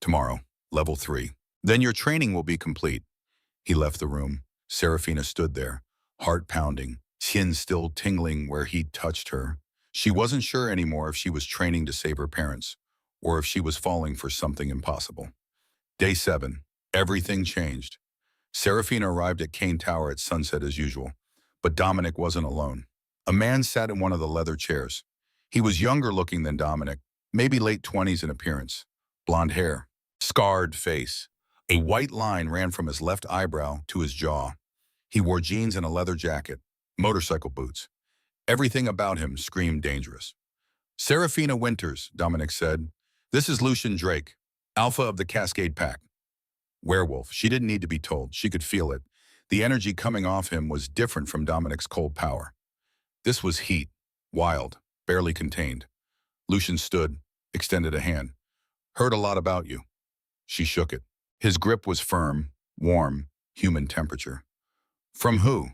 Tomorrow, Level 3. Then your training will be complete. He left the room. Seraphina stood there, heart pounding, chin still tingling where he'd touched her. She wasn't sure anymore if she was training to save her parents, or if she was falling for something impossible. Day 7. Everything changed. Seraphina arrived at Kaine Tower at sunset as usual, but Dominic wasn't alone. A man sat in one of the leather chairs. He was younger looking than Dominic, maybe late 20s in appearance. Blonde hair, scarred face. A white line ran from his left eyebrow to his jaw. He wore jeans and a leather jacket, motorcycle boots. Everything about him screamed dangerous. Seraphina Winters, Dominic said. This is Lucian Drake, Alpha of the Cascade Pack. Werewolf. She didn't need to be told. She could feel it. The energy coming off him was different from Dominic's cold power. This was heat, wild, barely contained. Lucian stood, extended a hand. Heard a lot about you. She shook it. His grip was firm, warm, human temperature. From who?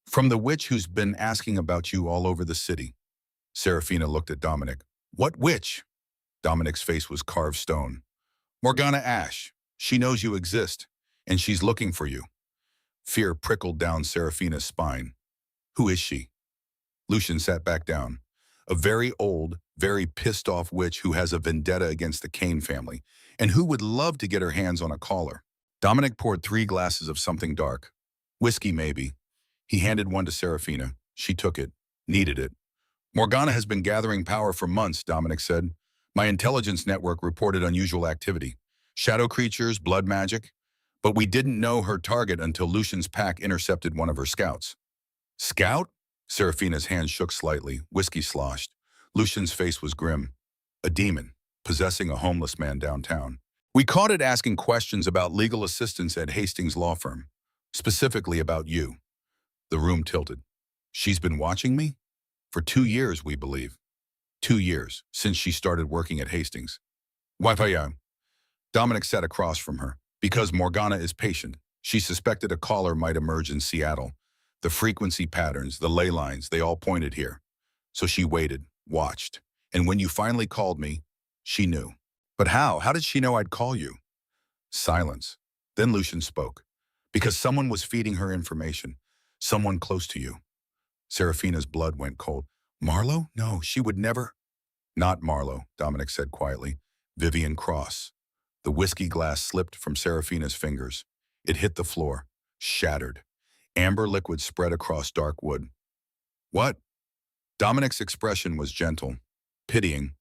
From the witch who's been asking about you all over the city. Saraphina looked at Dominic. What witch? Dominic's face was carved stone. Morgana Ash. She knows you exist, and she's looking for you. Fear prickled down Seraphina's spine. Who is she? Lucian sat back down. A very old, very pissed-off witch who has a vendetta against the Kaine family, and who would love to get her hands on a caller. Dominic poured 3 glasses of something dark. Whiskey, maybe. He handed one to Saraphina. She took it, needed it. Morgana has been gathering power for months, Dominic said. My intelligence network reported unusual activity. Shadow creatures, blood magic. But we didn't know her target until Lucian's pack intercepted one of her scouts. Scout? Seraphina's hand shook slightly, whiskey sloshed. Lucian's face was grim. A demon, possessing a homeless man downtown. We caught it asking questions about legal assistance at Hastings' law firm. Specifically about you. The room tilted. She's been watching me? For 2 years, we believe. 2 years, since she started working at Hastings. Wi-Fi. Dominic sat across from her. Because Morgana is patient, she suspected a caller might emerge in Seattle. The frequency patterns, the ley lines, they all pointed here. So she waited, watched. And when you finally called me, she knew. But how? How did she know I'd call you? Silence. Then Lucian spoke. Because someone was feeding her information. Someone close to you. Seraphina's blood went cold. Marlowe? No, she would never. Not Marlowe, Dominic said quietly. Vivian Cross. The whiskey glass slipped from Seraphina's fingers. It hit the floor, shattered. Amber liquid spread across dark wood. What? Dominic's expression was gentle, pitying.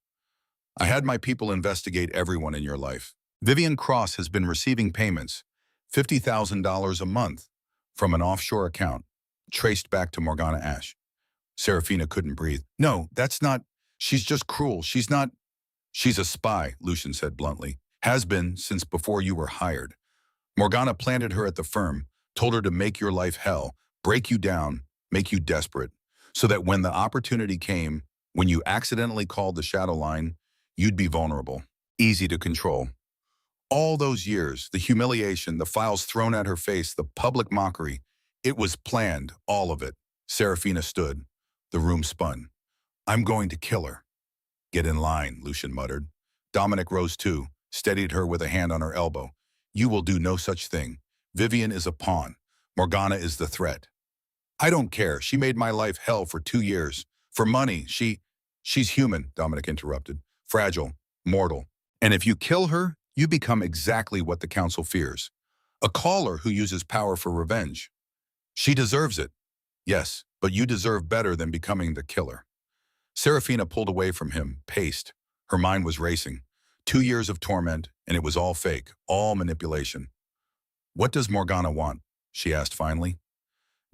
I had my people investigate everyone in your life. Vivian Cross has been receiving payments, $50,000 a month, from an offshore account, traced back to Morgana Ash. Seraphina couldn't breathe. No, that's not. She's just cruel. She's not. She's a spy, Lucian said bluntly. Has been since before you were hired. Morgana planted her at the firm, told her to make your life hell, break you down, make you desperate, so that when the opportunity came, when you accidentally called the shadow line, you'd be vulnerable, easy to control. All those years, the humiliation, the files thrown at her face, the public mockery, it was planned, all of it. Seraphina stood. The room spun. I'm going to kill her. Get in line, Lucian muttered. Dominic rose too, steadied her with a hand on her elbow. You will do no such thing. Vivian is a pawn. Morgana is the threat. I don't care. She made my life hell for 2 years. For money, she's human, Dominic interrupted. Fragile, mortal. And if you kill her, you become exactly what the council fears. A caller who uses power for revenge. She deserves it. Yes, but you deserve better than becoming the killer. Seraphina pulled away from him, paced. Her mind was racing. 2 years of torment, and it was all fake, all manipulation. What does Morgana want? She asked finally.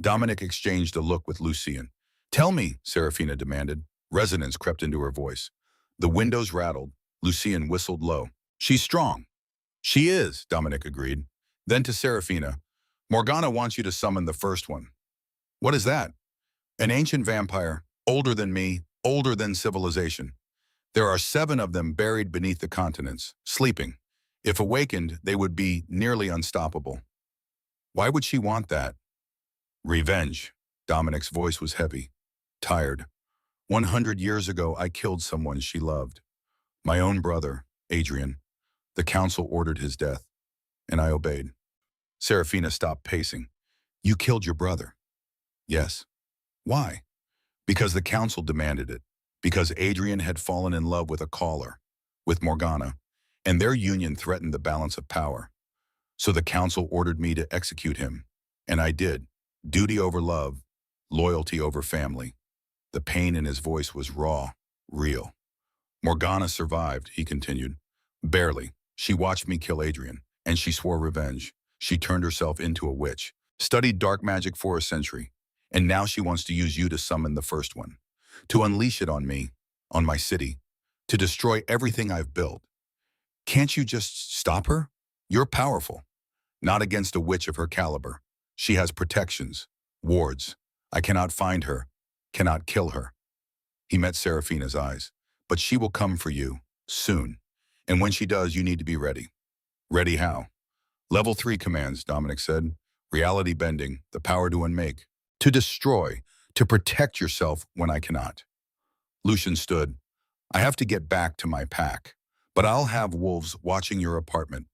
Dominic exchanged a look with Lucian. Tell me, Seraphina demanded. Resonance crept into her voice. The windows rattled. Lucian whistled low. She's strong. She is, Dominic agreed. Then to Seraphina. Morgana wants you to summon the first one. What is that? An ancient vampire, older than me, older than civilization. There are 7 of them buried beneath the continents, sleeping. If awakened, they would be nearly unstoppable. Why would she want that? Revenge. Dominic's voice was heavy, tired. 100 years ago, I killed someone she loved. My own brother, Adrian. The council ordered his death, and I obeyed. Seraphina stopped pacing. You killed your brother. Yes. Why? Because the council demanded it. Because Adrian had fallen in love with a caller, with Morgana, and their union threatened the balance of power. So the council ordered me to execute him, and I did. Duty over love, loyalty over family. The pain in his voice was raw, real. Morgana survived, he continued. Barely. She watched me kill Adrian, and she swore revenge. She turned herself into a witch, studied dark magic for a century, and now she wants to use you to summon the first one. To unleash it on me, on my city, to destroy everything I've built. Can't you just stop her? You're powerful. Not against a witch of her caliber. She has protections, wards. I cannot find her, cannot kill her. He met Seraphina's eyes. But she will come for you, soon. And when she does, you need to be ready. Ready how? Level 3 commands, Dominic said. Reality bending, the power to unmake. To destroy, to protect yourself when I cannot. Lucian stood. I have to get back to my pack, but I'll have wolves watching your apartment.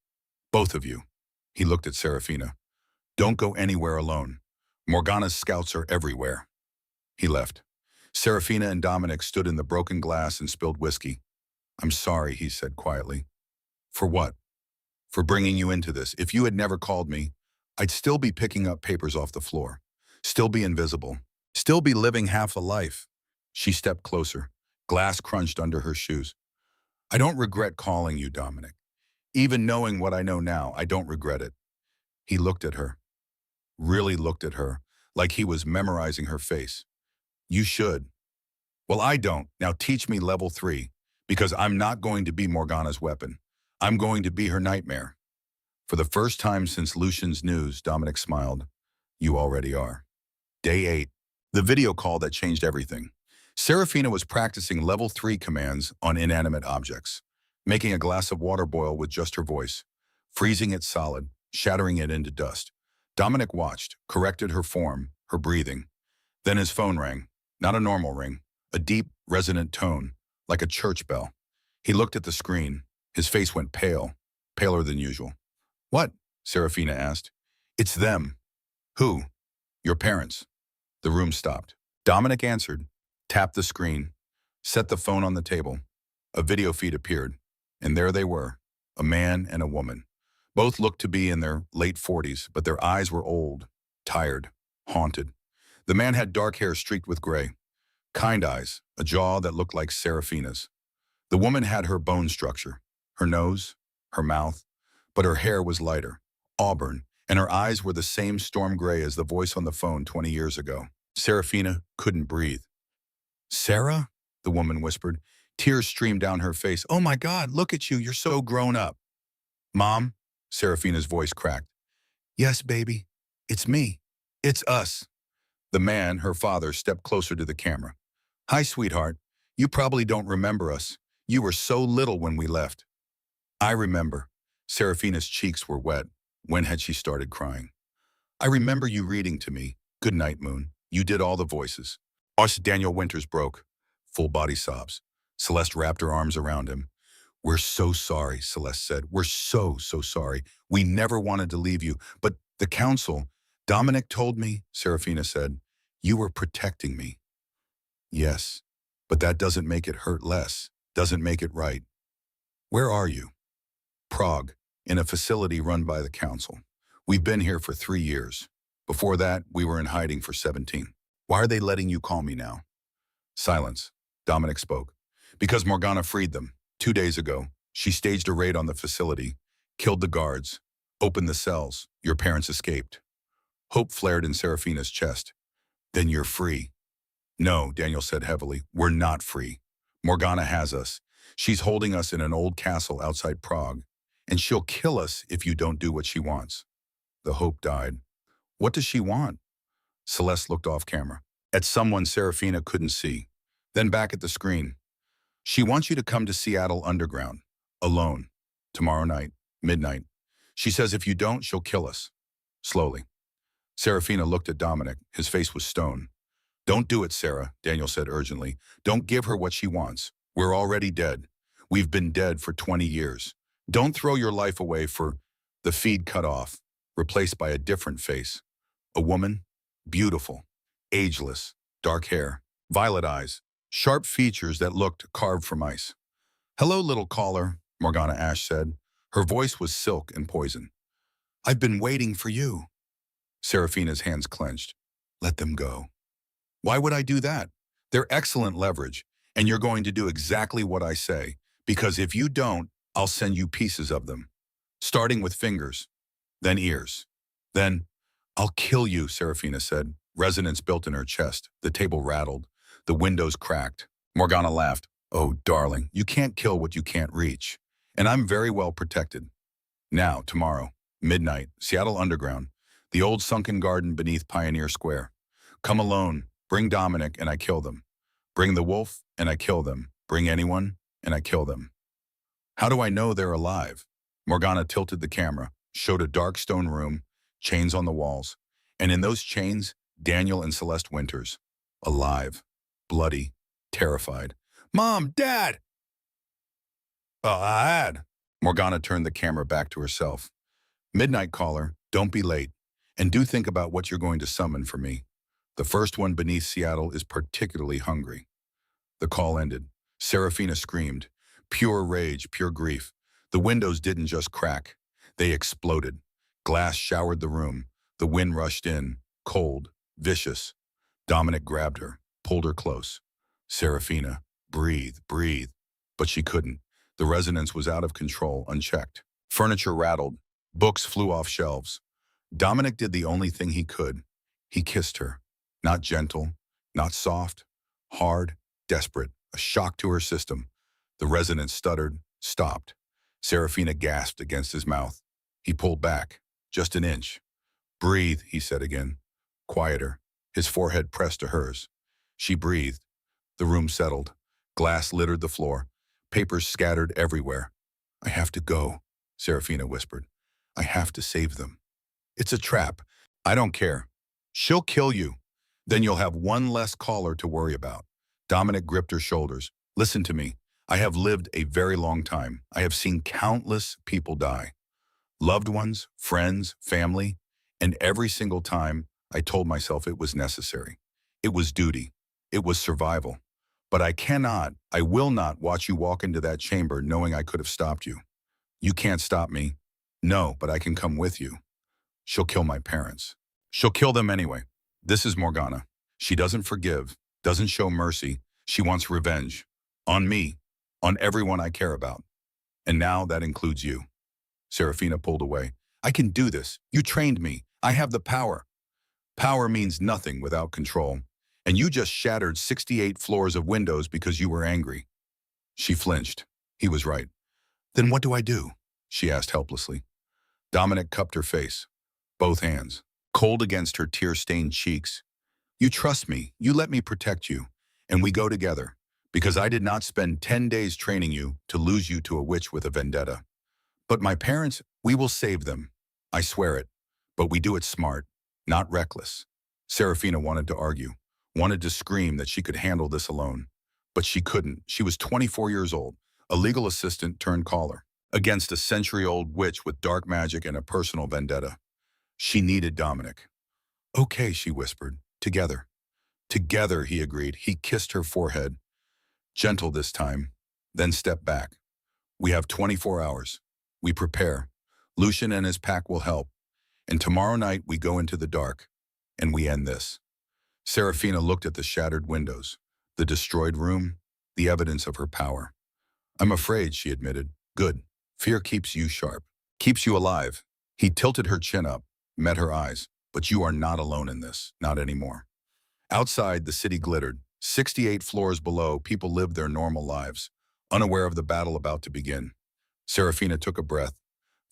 Both of you. He looked at Saraphina. Don't go anywhere alone. Morgana's scouts are everywhere. He left. Saraphina and Dominic stood in the broken glass and spilled whiskey. I'm sorry, he said quietly. For what? For bringing you into this. If you had never called me, I'd still be picking up papers off the floor. Still be invisible. Still be living half a life. She stepped closer. Glass crunched under her shoes. I don't regret calling you, Dominic. Even knowing what I know now, I don't regret it. He looked at her. Really looked at her, like he was memorizing her face. You should. Well, I don't. Now teach me level 3, because I'm not going to be Morgana's weapon. I'm going to be her nightmare. For the first time since Lucian's news, Dominic smiled. You already are. Day 8. The video call that changed everything. Saraphina was practicing level 3 commands on inanimate objects, making a glass of water boil with just her voice, freezing it solid, shattering it into dust. Dominic watched, corrected her form, her breathing. Then his phone rang. Not a normal ring, a deep, resonant tone, like a church bell. He looked at the screen. His face went pale, paler than usual. What? Saraphina asked. It's them. Who? Your parents. The room stopped. Dominic answered, tapped the screen, set the phone on the table. A video feed appeared, and there they were, a man and a woman. Both looked to be in their late 40s, but their eyes were old, tired, haunted. The man had dark hair streaked with gray, kind eyes, a jaw that looked like Saraphina's. The woman had her bone structure, her nose, her mouth, but her hair was lighter, auburn, and her eyes were the same storm gray as the voice on the phone 20 years ago. Saraphina couldn't breathe. Sarah? The woman whispered. Tears streamed down her face. Oh my God, look at you, you're so grown up. Mom? Saraphina's voice cracked. Yes, baby. It's me. It's us. The man, her father, stepped closer to the camera. Hi, sweetheart. You probably don't remember us. You were so little when we left. I remember. Saraphina's cheeks were wet. When had she started crying? I remember you reading to me. Good night, Moon. You did all the voices. Us, Daniel Winters broke. Full body sobs. Celeste wrapped her arms around him. We're so sorry, Celeste said. We're so sorry. We never wanted to leave you. But the council, Dominic told me, Saraphina said, you were protecting me. Yes, but that doesn't make it hurt less, doesn't make it right. Where are you? Prague, in a facility run by the council. We've been here for 3 years. Before that, we were in hiding for 17. Why are they letting you call me now? Silence. Dominic spoke. Because Morgana freed them. 2 days ago, she staged a raid on the facility, killed the guards, opened the cells. Your parents escaped. Hope flared in Saraphina's chest. Then you're free. No, Daniel said heavily. We're not free. Morgana has us. She's holding us in an old castle outside Prague, and she'll kill us if you don't do what she wants. The hope died. What does she want? Celeste looked off camera, at someone Saraphina couldn't see, then back at the screen. She wants you to come to Seattle Underground, alone, tomorrow night, midnight. She says if you don't, she'll kill us. Slowly. Saraphina looked at Dominic. His face was stone. Don't do it, Sarah, Daniel said urgently. Don't give her what she wants. We're already dead. We've been dead for 20 years. Don't throw your life away for the feed cut off, replaced by a different face. A woman, beautiful, ageless, dark hair, violet eyes, sharp features that looked carved from ice. Hello, little caller, Morgana Ash said. Her voice was silk and poison. I've been waiting for you. Saraphina's hands clenched. Let them go. Why would I do that? They're excellent leverage, and you're going to do exactly what I say, because if you don't, I'll send you pieces of them, starting with fingers, then ears. Then, I'll kill you, Saraphina said. Resonance built in her chest. The table rattled. The windows cracked. Morgana laughed. Oh, darling, you can't kill what you can't reach. And I'm very well protected. Now, tomorrow, midnight, Seattle Underground, the old sunken garden beneath Pioneer Square. Come alone. Bring Dominic, and I kill them. Bring the wolf, and I kill them. Bring anyone, and I kill them. How do I know they're alive? Morgana tilted the camera, showed a dark stone room, chains on the walls, and in those chains, Daniel and Celeste Winters, alive, bloody, terrified. Mom, Dad! Dad! Morgana turned the camera back to herself. Midnight caller, don't be late, and do think about what you're going to summon for me. The first one beneath Seattle is particularly hungry. The call ended. Saraphina screamed. Pure rage, pure grief. The windows didn't just crack. They exploded. Glass showered the room. The wind rushed in, cold, vicious. Dominic grabbed her, pulled her close. Saraphina, breathe, breathe. But she couldn't. The resonance was out of control, unchecked. Furniture rattled. Books flew off shelves. Dominic did the only thing he could. He kissed her. Not gentle, not soft, hard, desperate, a shock to her system. The resonance stuttered, stopped. Saraphina gasped against his mouth. He pulled back, just an inch. Breathe, he said again. Quieter. His forehead pressed to hers. She breathed. The room settled. Glass littered the floor. Papers scattered everywhere. I have to go, Saraphina whispered. I have to save them. It's a trap. I don't care. She'll kill you. Then you'll have one less caller to worry about. Dominic gripped her shoulders. Listen to me. I have lived a very long time. I have seen countless people die. Loved ones, friends, family, and every single time I told myself it was necessary. It was duty. It was survival. But I will not watch you walk into that chamber knowing I could have stopped you. You can't stop me. No, but I can come with you. She'll kill my parents. She'll kill them anyway. This is Morgana. She doesn't forgive, doesn't show mercy. She wants revenge. On me, on everyone I care about. And now that includes you. Saraphina pulled away. I can do this. You trained me. I have the power. Power means nothing without control. And you just shattered 68 floors of windows because you were angry. She flinched. He was right. Then what do I do? She asked helplessly. Dominic cupped her face, both hands, cold against her tear-stained cheeks. You trust me. You let me protect you. And we go together. Because I did not spend 10 days training you to lose you to a witch with a vendetta. But my parents, we will save them. I swear it. But we do it smart, not reckless. Saraphina wanted to argue, wanted to scream that she could handle this alone. But she couldn't. She was 24 years old, a legal assistant turned caller, against a century-old witch with dark magic and a personal vendetta. She needed Dominic. Okay, she whispered. Together. Together, he agreed. He kissed her forehead. Gentle this time, then stepped back. We have 24 hours. We prepare. Lucian and his pack will help. And tomorrow night we go into the dark, and we end this. Saraphina looked at the shattered windows, the destroyed room, the evidence of her power. I'm afraid, she admitted. Good. Fear keeps you sharp, keeps you alive. He tilted her chin up, met her eyes. But you are not alone in this, not anymore. Outside, the city glittered. 68 floors below, people lived their normal lives, unaware of the battle about to begin. Saraphina took a breath,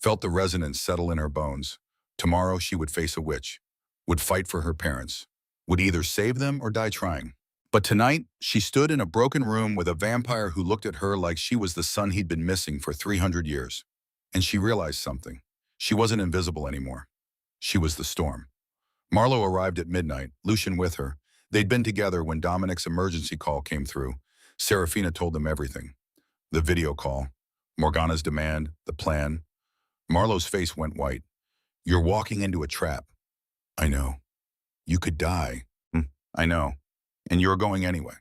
felt the resonance settle in her bones. Tomorrow she would face a witch, would fight for her parents, would either save them or die trying. But tonight, she stood in a broken room with a vampire who looked at her like she was the son he'd been missing for 300 years. And she realized something. She wasn't invisible anymore. She was the storm. Marlowe arrived at midnight, Lucian with her. They'd been together when Dominic's emergency call came through. Saraphina told them everything. The video call, Morgana's demand, the plan. Marlowe's face went white. You're walking into a trap. I know. You could die. I know. And you're going anyway.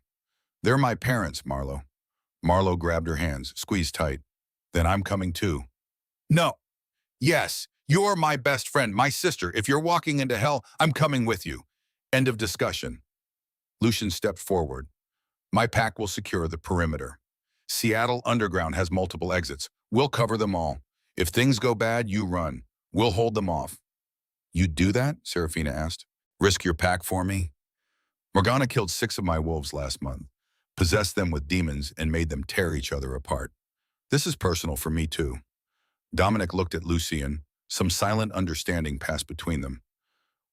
They're my parents, Marlowe. Marlowe grabbed her hands, squeezed tight. Then I'm coming too. No. Yes, you're my best friend, my sister. If you're walking into hell, I'm coming with you. End of discussion. Lucian stepped forward. My pack will secure the perimeter. Seattle Underground has multiple exits. We'll cover them all. If things go bad, you run. We'll hold them off. You'd do that? Saraphina asked. Risk your pack for me? Morgana killed 6 of my wolves last month, possessed them with demons, and made them tear each other apart. This is personal for me too. Dominic looked at Lucian. Some silent understanding passed between them.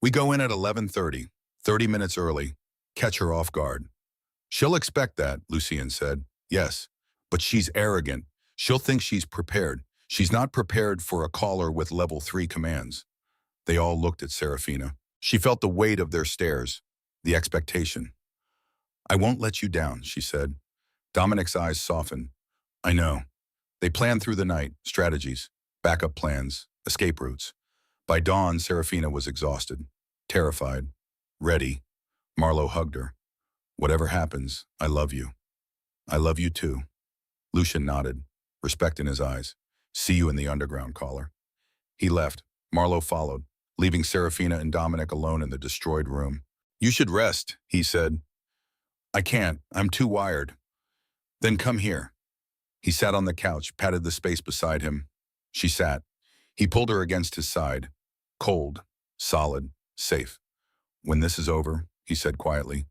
We go in at 11:30, 30 minutes early. Catch her off guard. She'll expect that, Lucian said. Yes, but she's arrogant. She'll think she's prepared. She's not prepared for a caller with level 3 commands. They all looked at Saraphina. She felt the weight of their stares, the expectation. I won't let you down, she said. Dominic's eyes softened. I know. They planned through the night, strategies, backup plans, escape routes. By dawn, Saraphina was exhausted, terrified, ready. Marlowe hugged her. Whatever happens, I love you. I love you too. Lucian nodded, respect in his eyes. See you in the underground, caller. He left. Marlowe followed, leaving Saraphina and Dominic alone in the destroyed room. You should rest, he said. I can't. I'm too wired. Then come here. He sat on the couch, patted the space beside him. She sat. He pulled her against his side. Cold, solid, safe. When this is over, he said quietly,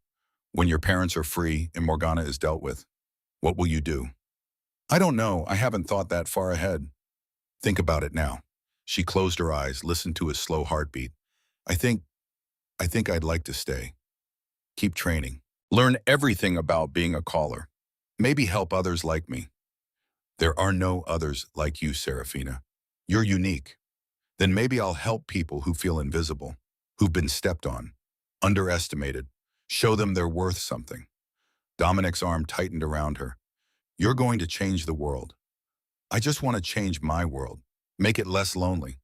when your parents are free and Morgana is dealt with, what will you do? I don't know. I haven't thought that far ahead. Think about it now. She closed her eyes, listened to his slow heartbeat. I think I'd like to stay. Keep training. Learn everything about being a caller. Maybe help others like me. There are no others like you, Saraphina. You're unique. Then maybe I'll help people who feel invisible, who've been stepped on, underestimated, show them they're worth something. Dominic's arm tightened around her. You're going to change the world. I just want to change my world, make it less lonely.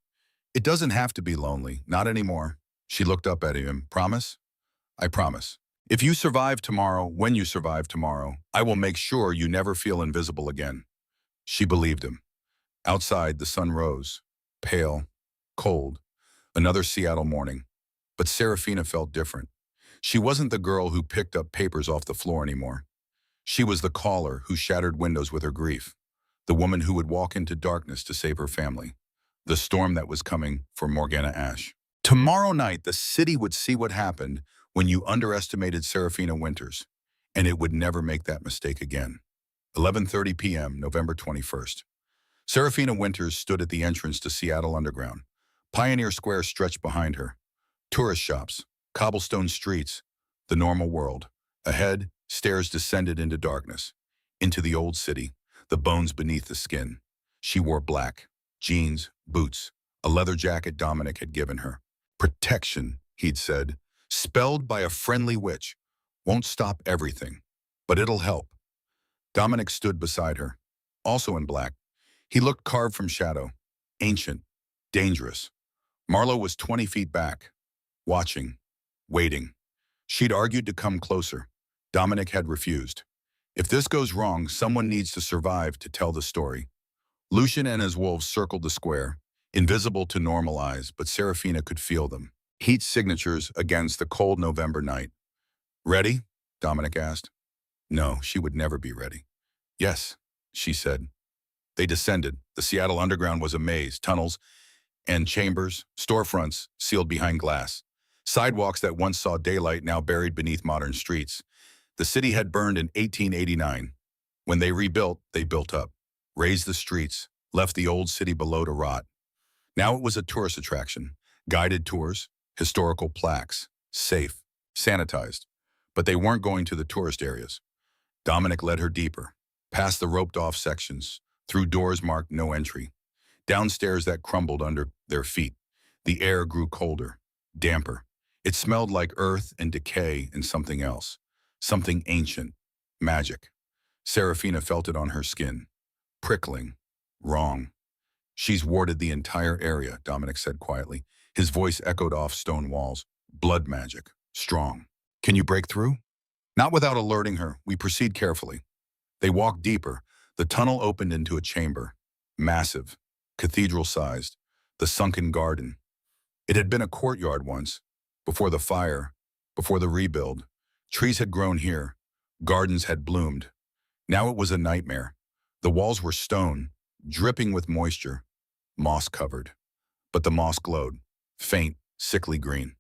It doesn't have to be lonely, not anymore. She looked up at him. Promise? I promise. If you survive tomorrow, when you survive tomorrow, I will make sure you never feel invisible again. She believed him. Outside, the sun rose, pale, cold, another Seattle morning. But Saraphina felt different. She wasn't the girl who picked up papers off the floor anymore. She was the caller who shattered windows with her grief, the woman who would walk into darkness to save her family, the storm that was coming for Morgana Ash. Tomorrow night, the city would see what happened when you underestimated Saraphina Winters, and it would never make that mistake again. 11:30 p.m., November 21st. Saraphina Winters stood at the entrance to Seattle Underground. Pioneer Square stretched behind her. Tourist shops, cobblestone streets, the normal world. Ahead, stairs descended into darkness, into the old city, the bones beneath the skin. She wore black, jeans, boots, a leather jacket Dominic had given her. Protection, he'd said, spelled by a friendly witch. Won't stop everything, but it'll help. Dominic stood beside her, also in black. He looked carved from shadow, ancient, dangerous. Marlowe was 20 feet back, watching, waiting. She'd argued to come closer. Dominic had refused. If this goes wrong, someone needs to survive to tell the story. Lucian and his wolves circled the square, invisible to normal eyes, but Saraphina could feel them. Heat signatures against the cold November night. Ready? Dominic asked. No, she would never be ready. Yes, she said. They descended. The Seattle Underground was a maze, tunnels and chambers, storefronts sealed behind glass. Sidewalks that once saw daylight now buried beneath modern streets. The city had burned in 1889. When they rebuilt, they built up, raised the streets, left the old city below to rot. Now it was a tourist attraction. Guided tours, historical plaques, safe, sanitized. But they weren't going to the tourist areas. Dominic led her deeper, past the roped-off sections, through doors marked no entry, downstairs that crumbled under their feet. The air grew colder, damper. It smelled like earth and decay and something else, something ancient, magic. Saraphina felt it on her skin, prickling, wrong. She's warded the entire area, Dominic said quietly. His voice echoed off stone walls. Blood magic, strong. Can you break through? Not without alerting her. We proceed carefully. They walked deeper. The tunnel opened into a chamber, massive, cathedral-sized, the sunken garden. It had been a courtyard once, before the fire, before the rebuild. Trees had grown here, gardens had bloomed. Now it was a nightmare. The walls were stone, dripping with moisture, moss-covered. But the moss glowed, faint, sickly green.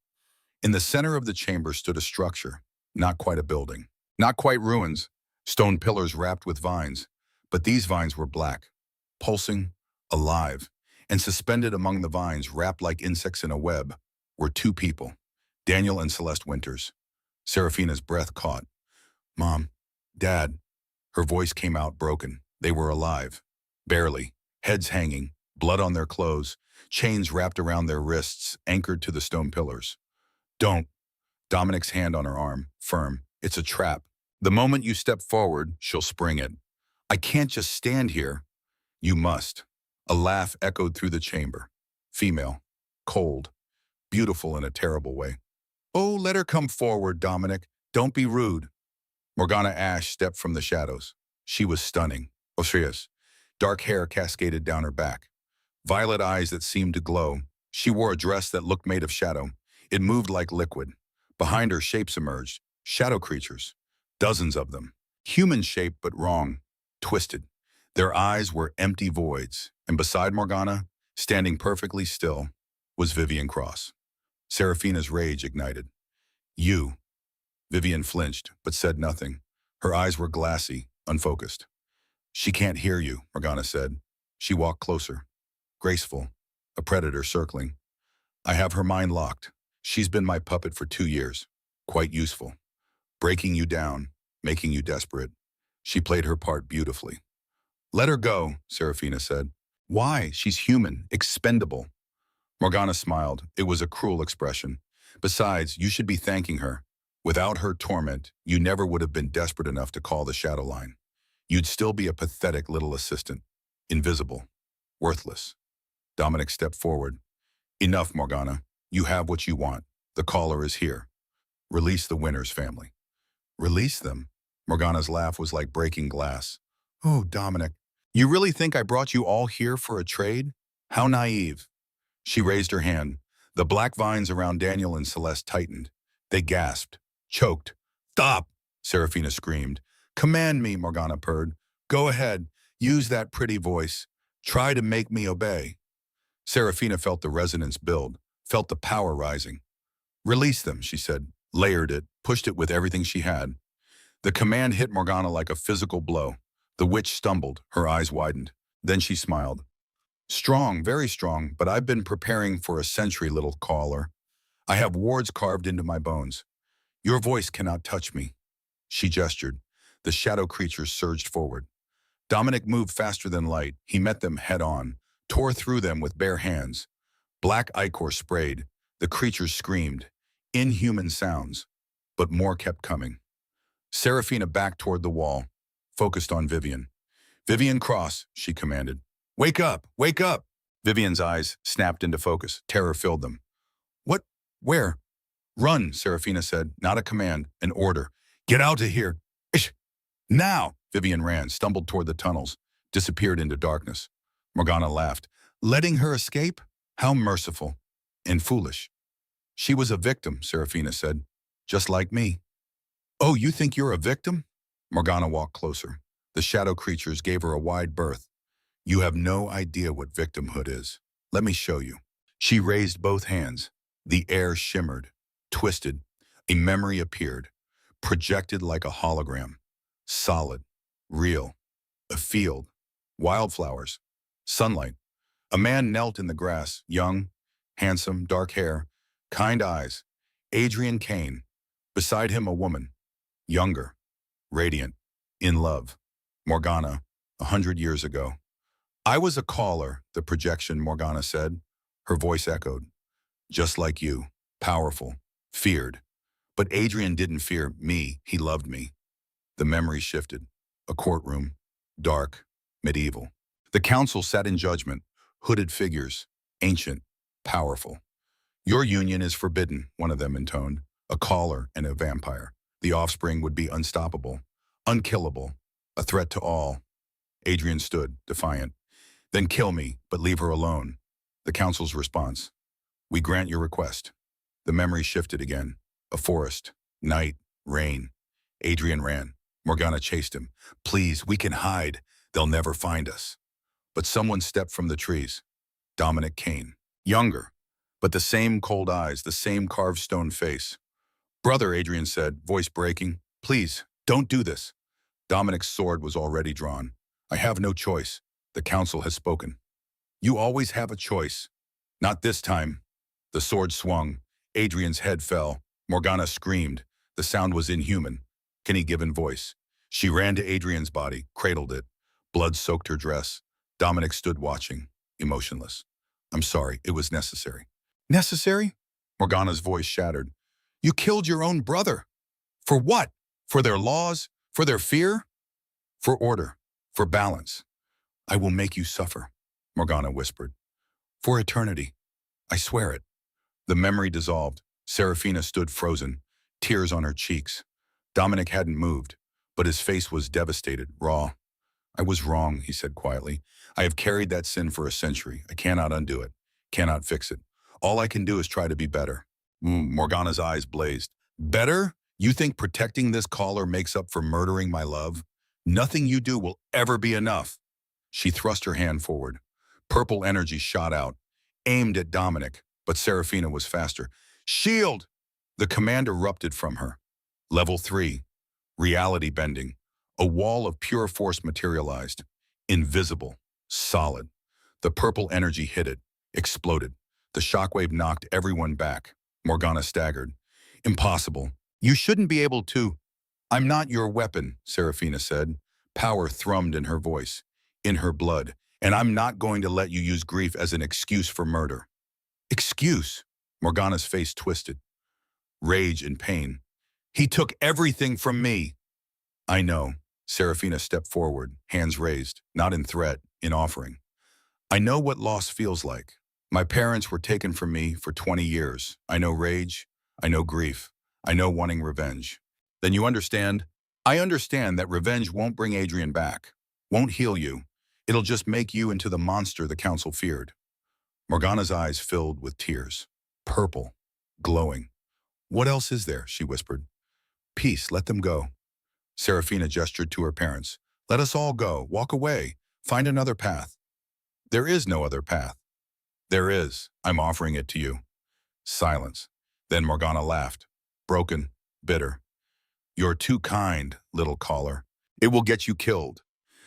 In the center of the chamber stood a structure, not quite a building, not quite ruins, stone pillars wrapped with vines. But these vines were black, pulsing, alive, and suspended among the vines, wrapped like insects in a web, were two people, Daniel and Celeste Winters. Saraphina's breath caught. Mom, Dad. Her voice came out broken. They were alive, barely, heads hanging, blood on their clothes, chains wrapped around their wrists, anchored to the stone pillars. Don't. Dominic's hand on her arm, firm. It's a trap. The moment you step forward, she'll spring it. I can't just stand here. You must. A laugh echoed through the chamber. Female. Cold. Beautiful in a terrible way. Oh, let her come forward, Dominic. Don't be rude. Morgana Ash stepped from the shadows. She was stunning. Osrius. Dark hair cascaded down her back. Violet eyes that seemed to glow. She wore a dress that looked made of shadow. It moved like liquid. Behind her, shapes emerged. Shadow creatures. Dozens of them. Human-shaped but wrong. Twisted. Their eyes were empty voids. And beside Morgana, standing perfectly still, was Vivian Cross. Saraphina's rage ignited. You. Vivian flinched, but said nothing. Her eyes were glassy, unfocused. She can't hear you, Morgana said. She walked closer. Graceful. A predator circling. I have her mind locked. She's been my puppet for 2 years. Quite useful. Breaking you down, making you desperate. She played her part beautifully. Let her go, Saraphina said. Why? She's human, expendable. Morgana smiled. It was a cruel expression. Besides, you should be thanking her. Without her torment, you never would have been desperate enough to call the shadow line. You'd still be a pathetic little assistant. Invisible. Worthless. Dominic stepped forward. Enough, Morgana. You have what you want. The caller is here. Release the Winters family. Release them? Morgana's laugh was like breaking glass. Oh, Dominic. You really think I brought you all here for a trade? How naive. She raised her hand. The black vines around Daniel and Celeste tightened. They gasped. Choked. Stop! Seraphina screamed. Command me, Morgana purred. Go ahead. Use that pretty voice. Try to make me obey. Seraphina felt the resonance build, felt the power rising. Release them, she said, layered it, pushed it with everything she had. The command hit Morgana like a physical blow. The witch stumbled, her eyes widened. Then she smiled. Strong, very strong, but I've been preparing for a century, little caller. I have wards carved into my bones. Your voice cannot touch me. She gestured. The shadow creatures surged forward. Dominic moved faster than light. He met them head on, tore through them with bare hands. Black ichor sprayed. The creatures screamed. Inhuman sounds. But more kept coming. Seraphina backed toward the wall, focused on Vivian. Vivian Cross, she commanded. Wake up! Wake up! Vivian's eyes snapped into focus. Terror filled them. What? Where? Run, Seraphina said. Not a command, an order. Get out of here. Ish! Now! Vivian ran, stumbled toward the tunnels, disappeared into darkness. Morgana laughed. Letting her escape? How merciful. And foolish. She was a victim, Seraphina said. Just like me. Oh, you think you're a victim? Morgana walked closer. The shadow creatures gave her a wide berth. You have no idea what victimhood is. Let me show you. She raised both hands. The air shimmered, twisted. A memory appeared, projected like a hologram. Solid, real. A field, wildflowers, sunlight. A man knelt in the grass, young, handsome, dark hair, kind eyes. Adrian Kaine. Beside him a woman, younger, radiant, in love. Morgana, 100 years ago. I was a caller, the projection, Morgana said. Her voice echoed. Just like you, powerful, feared. But Adrian didn't fear me, he loved me. The memory shifted. A courtroom, dark, medieval. The council sat in judgment, hooded figures, ancient, powerful. Your union is forbidden, one of them intoned. A caller and a vampire. The offspring would be unstoppable, unkillable, a threat to all. Adrian stood, defiant. Then kill me, but leave her alone. The council's response. We grant your request. The memory shifted again. A forest, night, rain. Adrian ran. Morgana chased him. Please, we can hide. They'll never find us. But someone stepped from the trees. Dominic Kaine. Younger, but the same cold eyes, the same carved stone face. Brother, Adrian said, voice breaking. Please, don't do this. Dominic's sword was already drawn. I have no choice. The council has spoken. You always have a choice. Not this time. The sword swung. Adrian's head fell. Morgana screamed. The sound was inhuman. Kenny given voice. She ran to Adrian's body, cradled it. Blood soaked her dress. Dominic stood watching, emotionless. I'm sorry, it was necessary. Necessary? Morgana's voice shattered. You killed your own brother. For what? For their laws? For their fear? For order. For balance. I will make you suffer, Morgana whispered. For eternity. I swear it. The memory dissolved. Saraphina stood frozen, tears on her cheeks. Dominic hadn't moved, but his face was devastated, raw. I was wrong, he said quietly. I have carried that sin for a century. I cannot undo it, cannot fix it. All I can do is try to be better. Morgana's eyes blazed. Better? You think protecting this caller makes up for murdering my love? Nothing you do will ever be enough. She thrust her hand forward. Purple energy shot out, aimed at Dominic, but Saraphina was faster. Shield! The command erupted from her. Level 3. Reality bending. A wall of pure force materialized. Invisible. Solid. The purple energy hit it. Exploded. The shockwave knocked everyone back. Morgana staggered. Impossible. You shouldn't be able to. I'm not your weapon, Saraphina said. Power thrummed in her voice, in her blood. And I'm not going to let you use grief as an excuse for murder. Excuse? Morgana's face twisted. Rage and pain. He took everything from me. I know. Saraphina stepped forward, hands raised, not in threat, in offering. I know what loss feels like. My parents were taken from me for 20 years. I know rage. I know grief. I know wanting revenge. Then you understand? I understand that revenge won't bring Adrian back, won't heal you. It'll just make you into the monster the council feared. Morgana's eyes filled with tears. Purple. Glowing. What else is there? She whispered. Peace, let them go. Saraphina gestured to her parents. Let us all go. Walk away. Find another path. There is no other path. There is. I'm offering it to you. Silence. Then Morgana laughed. Broken. Bitter. You're too kind, little caller. It will get you killed.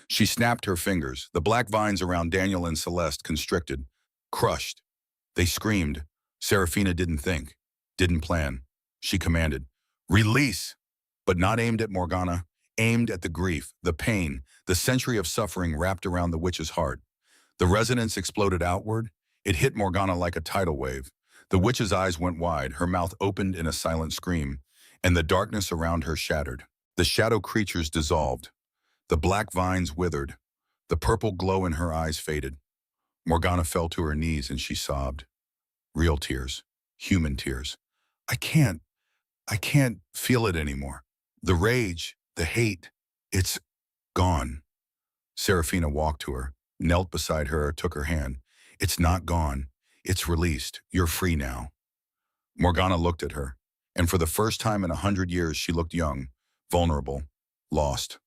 She snapped her fingers. The black vines around Daniel and Celeste constricted. Crushed. They screamed. Saraphina didn't think. Didn't plan. She commanded. Release! But not aimed at Morgana, aimed at the grief, the pain, the century of suffering wrapped around the witch's heart. The resonance exploded outward. It hit Morgana like a tidal wave. The witch's eyes went wide, her mouth opened in a silent scream, and the darkness around her shattered. The shadow creatures dissolved. The black vines withered. The purple glow in her eyes faded. Morgana fell to her knees and she sobbed. Real tears. Human tears. I can't feel it anymore. The rage, the hate, it's gone. Saraphina walked to her, knelt beside her, took her hand. It's not gone. It's released. You're free now. Morgana looked at her, and for the first time in 100 years she looked young, vulnerable, lost.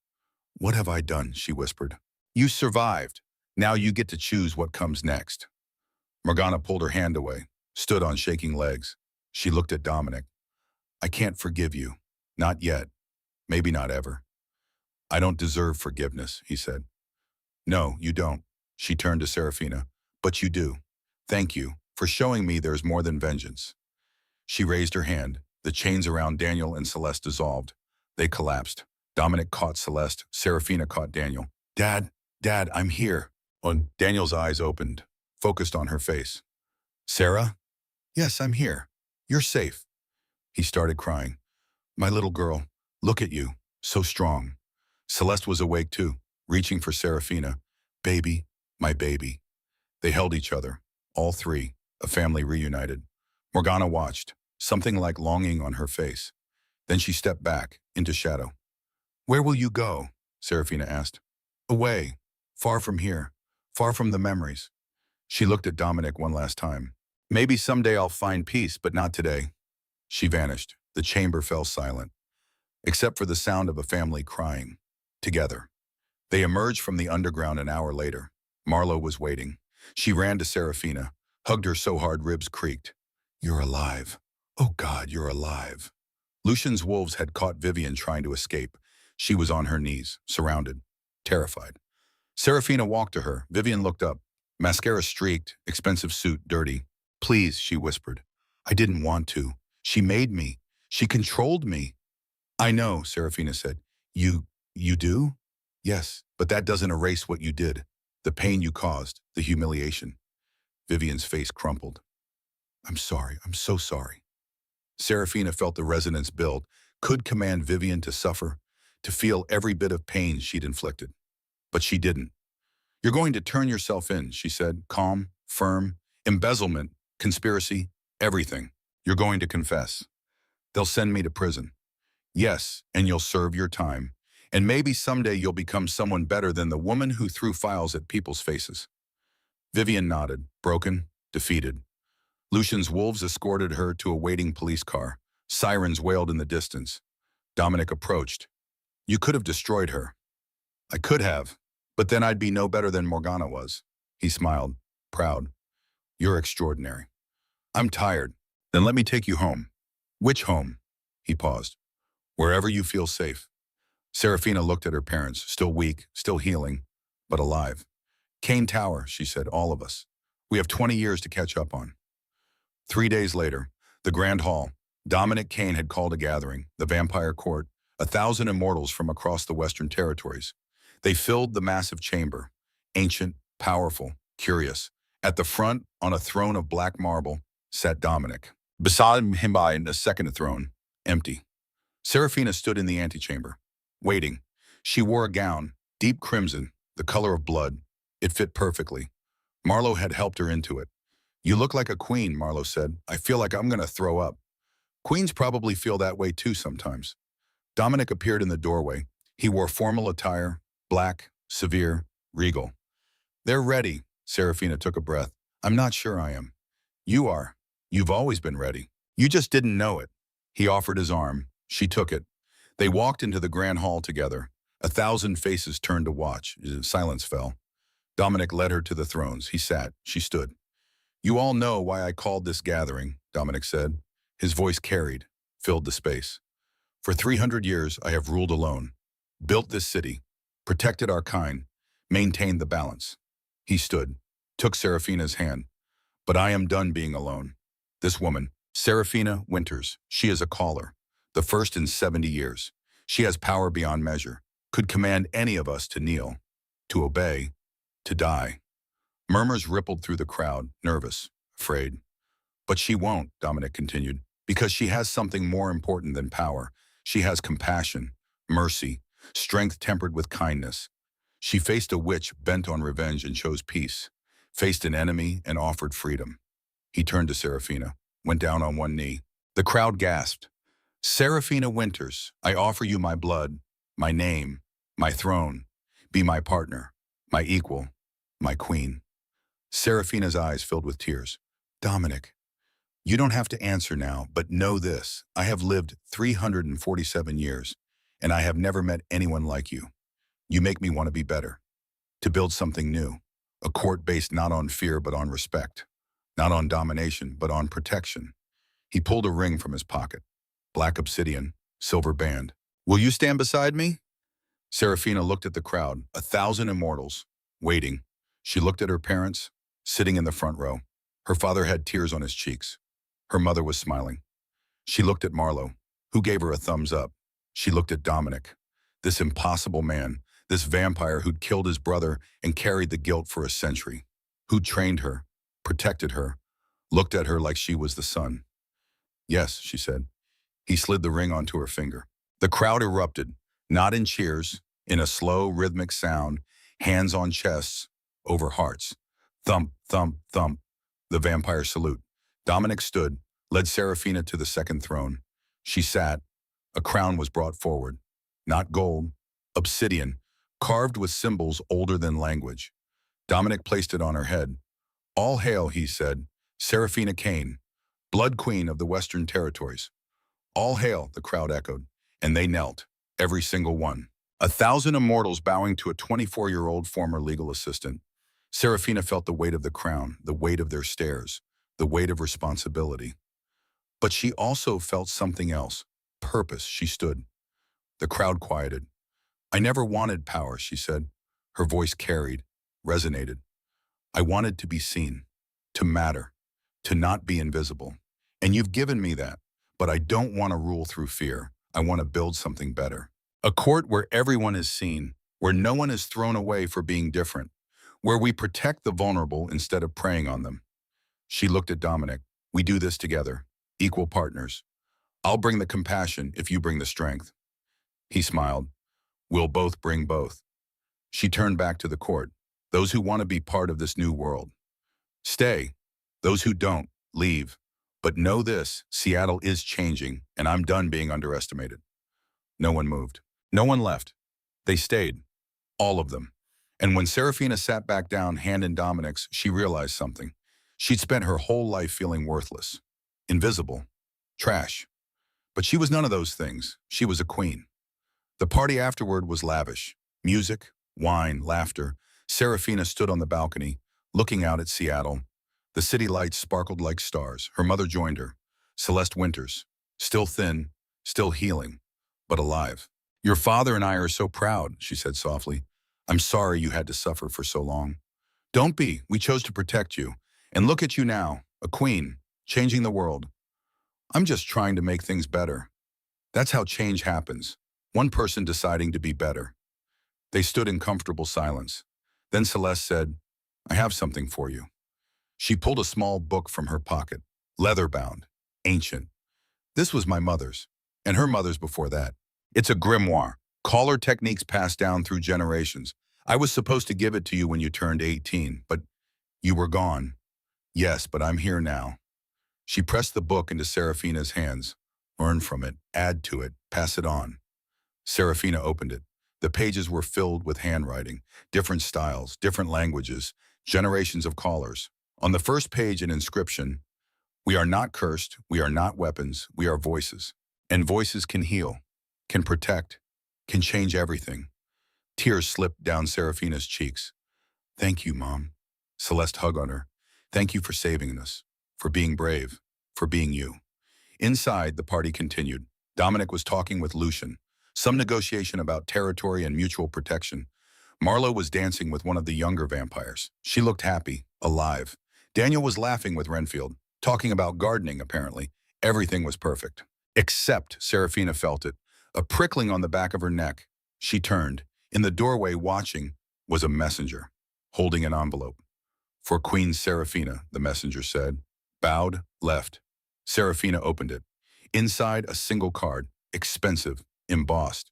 What have I done? She whispered. You survived. Now you get to choose what comes next. Morgana pulled her hand away, stood on shaking legs. She looked at Dominic. I can't forgive you. Not yet. Maybe not ever. I don't deserve forgiveness, he said. No, you don't. She turned to Saraphina. But you do. Thank you for showing me there's more than vengeance. She raised her hand. The chains around Daniel and Celeste dissolved. They collapsed. Dominic caught Celeste. Saraphina caught Daniel. Dad, I'm here. Daniel's eyes opened, focused on her face. Sarah? Yes, I'm here. You're safe. He started crying. My little girl, look at you, so strong. Celeste was awake too, reaching for Saraphina. Baby, my baby. They held each other, all three, a family reunited. Morgana watched, something like longing on her face. Then she stepped back, into shadow. Where will you go? Saraphina asked. Away, far from here, far from the memories. She looked at Dominic one last time. Maybe someday I'll find peace, but not today. She vanished. The chamber fell silent, except for the sound of a family crying, together. They emerged from the underground an hour later. Marlowe was waiting. She ran to Saraphina, hugged her so hard ribs creaked. You're alive. Oh God, you're alive. Lucian's wolves had caught Vivian trying to escape. She was on her knees, surrounded, terrified. Saraphina walked to her. Vivian looked up. Mascara streaked, expensive suit dirty. Please, she whispered. I didn't want to. She made me. She controlled me. I know, Saraphina said. You do? Yes, but that doesn't erase what you did. The pain you caused, the humiliation. Vivian's face crumpled. I'm sorry, I'm so sorry. Saraphina felt the resonance build, could command Vivian to suffer, to feel every bit of pain she'd inflicted. But she didn't. You're going to turn yourself in, she said, calm, firm, embezzlement, conspiracy, everything. You're going to confess. They'll send me to prison. Yes, and you'll serve your time. And maybe someday you'll become someone better than the woman who threw files at people's faces. Vivian nodded, broken, defeated. Lucian's wolves escorted her to a waiting police car. Sirens wailed in the distance. Dominic approached. You could have destroyed her. I could have, but then I'd be no better than Morgana was. He smiled, proud. You're extraordinary. I'm tired. Then let me take you home. Which home? He paused. Wherever you feel safe. Saraphina looked at her parents, still weak, still healing, but alive. Kaine Tower, she said, all of us. We have 20 years to catch up on. 3 days later, the Grand Hall. Dominic Kaine had called a gathering, the vampire court, 1,000 immortals from across the Western territories. They filled the massive chamber, ancient, powerful, curious. At the front, on a throne of black marble, sat Dominic. Beside him by a second throne, empty. Saraphina stood in the antechamber, waiting. She wore a gown, deep crimson, the color of blood. It fit perfectly. Marlowe had helped her into it. You look like a queen, Marlowe said. I feel like I'm going to throw up. Queens probably feel that way too sometimes. Dominic appeared in the doorway. He wore formal attire, black, severe, regal. They're ready, Saraphina took a breath. I'm not sure I am. You are. You've always been ready. You just didn't know it. He offered his arm. She took it. They walked into the grand hall together. 1,000 faces turned to watch. Silence fell. Dominic led her to the thrones. He sat. She stood. You all know why I called this gathering, Dominic said. His voice carried, filled the space. For 300 years, I have ruled alone, built this city, protected our kind, maintained the balance. He stood, took Saraphina's hand. But I am done being alone. This woman, Saraphina Winters, she is a caller, the first in 70 years. She has power beyond measure, could command any of us to kneel, to obey, to die. Murmurs rippled through the crowd, nervous, afraid. But she won't, Dominic continued, because she has something more important than power. She has compassion, mercy, strength tempered with kindness. She faced a witch bent on revenge and chose peace, faced an enemy and offered freedom. He turned to Saraphina, went down on one knee. The crowd gasped. Saraphina Winters, I offer you my blood, my name, my throne. Be my partner, my equal, my queen. Saraphina's eyes filled with tears. Dominic, you don't have to answer now, but know this. I have lived 347 years, and I have never met anyone like you. You make me want to be better, to build something new, a court based not on fear but on respect, not on domination but on protection. He pulled a ring from his pocket, black obsidian, silver band. Will you stand beside me? Saraphina looked at the crowd, 1,000 immortals, waiting. She looked at her parents, sitting in the front row. Her father had tears on his cheeks. Her mother was smiling. She looked at Marlowe, who gave her a thumbs up. She looked at Dominic, this impossible man, this vampire who'd killed his brother and carried the guilt for a century, who'd trained her, protected her, looked at her like she was the sun. Yes, she said. He slid the ring onto her finger. The crowd erupted, not in cheers, in a slow, rhythmic sound, hands on chests, over hearts. Thump, thump, thump. The vampire salute. Dominic stood, led Saraphina to the second throne. She sat. A crown was brought forward. Not gold, obsidian, carved with symbols older than language. Dominic placed it on her head. All hail, he said, Saraphina Kaine, Blood Queen of the Western Territories. All hail, the crowd echoed, and they knelt, every single one. 1,000 immortals bowing to a 24-year-old former legal assistant. Saraphina felt the weight of the crown, the weight of their stares, the weight of responsibility. But she also felt something else, purpose. She stood. The crowd quieted. I never wanted power, she said. Her voice carried, resonated. I wanted to be seen, to matter, to not be invisible. And you've given me that, but I don't want to rule through fear. I want to build something better. A court where everyone is seen, where no one is thrown away for being different, where we protect the vulnerable instead of preying on them. She looked at Dominic. We do this together, equal partners. I'll bring the compassion if you bring the strength. He smiled. We'll both bring both. She turned back to the court. Those who want to be part of this new world, stay. Those who don't, leave. But know this, Seattle is changing, and I'm done being underestimated. No one moved. No one left. They stayed. All of them. And when Saraphina sat back down, hand in Dominic's, she realized something. She'd spent her whole life feeling worthless, invisible, trash. But she was none of those things. She was a queen. The party afterward was lavish. Music, wine, laughter. Saraphina stood on the balcony, looking out at Seattle. The city lights sparkled like stars. Her mother joined her, Celeste Winters, still thin, still healing, but alive. Your father and I are so proud, she said softly. I'm sorry you had to suffer for so long. Don't be. We chose to protect you. And look at you now, a queen, changing the world. I'm just trying to make things better. That's how change happens. One person deciding to be better. They stood in comfortable silence. Then Celeste said, I have something for you. She pulled a small book from her pocket, leather-bound, ancient. This was my mother's, and her mother's before that. It's a grimoire, caller techniques passed down through generations. I was supposed to give it to you when you turned 18, but you were gone. Yes, but I'm here now. She pressed the book into Saraphina's hands. Learn from it, add to it, pass it on. Saraphina opened it. The pages were filled with handwriting, different styles, different languages, generations of callers. On the first page, an inscription, we are not cursed, we are not weapons, we are voices. And voices can heal, can protect, can change everything. Tears slipped down Saraphina's cheeks. Thank you, Mom. Celeste hugged on her. Thank you for saving us, for being brave, for being you. Inside, the party continued. Dominic was talking with Lucian, some negotiation about territory and mutual protection. Marlo was dancing with one of the younger vampires. She looked happy, alive. Daniel was laughing with Renfield, talking about gardening, apparently. Everything was perfect. Except Saraphina felt it, a prickling on the back of her neck. She turned. In the doorway, watching, was a messenger, holding an envelope. For Queen Saraphina, the messenger said. Bowed, left. Saraphina opened it. Inside, a single card, expensive, embossed.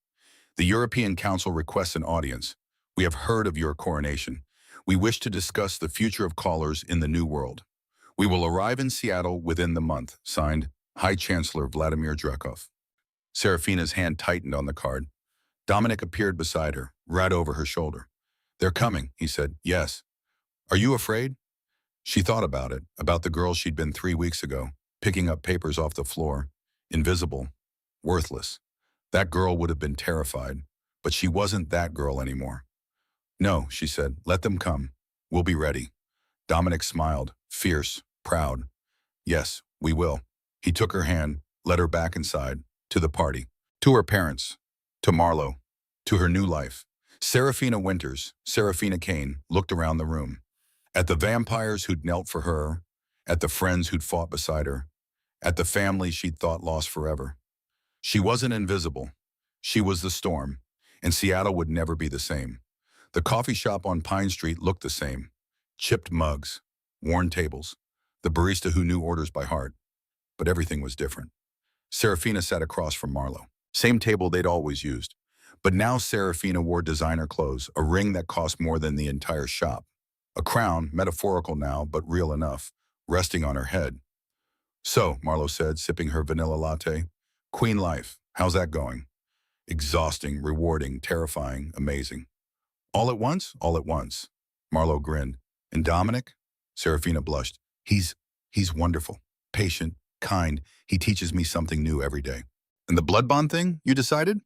The European Council requests an audience. We have heard of your coronation. We wish to discuss the future of callers in the New World. We will arrive in Seattle within the month. Signed, High Chancellor Vladimir Drekov. Saraphina's hand tightened on the card. Dominic appeared beside her, right over her shoulder. They're coming, he said. Yes. Are you afraid? She thought about it, about the girl she'd been 3 weeks ago, picking up papers off the floor, invisible, worthless. That girl would have been terrified, but she wasn't that girl anymore. No, she said, let them come. We'll be ready. Dominic smiled, fierce, proud. Yes, we will. He took her hand, led her back inside, to the party, to her parents, to Marlo, to her new life. Saraphina Winters, Saraphina Kaine, looked around the room. At the vampires who'd knelt for her, at the friends who'd fought beside her, at the family she'd thought lost forever. She wasn't invisible. She was the storm, and Seattle would never be the same. The coffee shop on Pine Street looked the same. Chipped mugs, worn tables, the barista who knew orders by heart. But everything was different. Saraphina sat across from Marlo. Same table they'd always used. But now Saraphina wore designer clothes, a ring that cost more than the entire shop. A crown, metaphorical now, but real enough, resting on her head. So, Marlo said, sipping her vanilla latte, Queen life, how's that going? Exhausting, rewarding, terrifying, amazing. All at once? All at once. Marlo grinned. And Dominic? Saraphina blushed. He's wonderful, patient, kind. He teaches me something new every day. And the blood bond thing, you decided?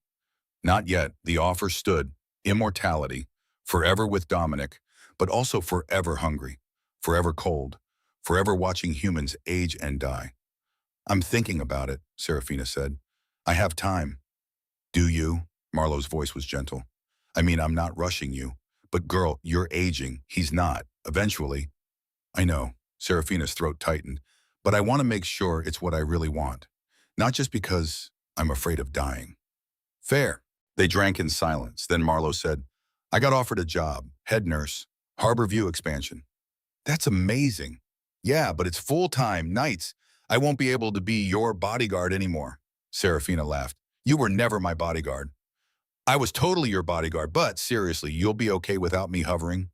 Not yet. The offer stood. Immortality. Forever with Dominic, but also forever hungry, forever cold, forever watching humans age and die. I'm thinking about it, Saraphina said. I have time. Do you? Marlo's voice was gentle. I mean, I'm not rushing you. But girl, you're aging. He's not. Eventually. I know. Saraphina's throat tightened. But I want to make sure it's what I really want. Not just because I'm afraid of dying. Fair. They drank in silence. Then Marlo said, I got offered a job, head nurse. Harbor View expansion. That's amazing. Yeah, but it's full-time, nights. I won't be able to be your bodyguard anymore. Seraphina laughed. You were never my bodyguard. I was totally your bodyguard, but seriously, you'll be okay without me hovering?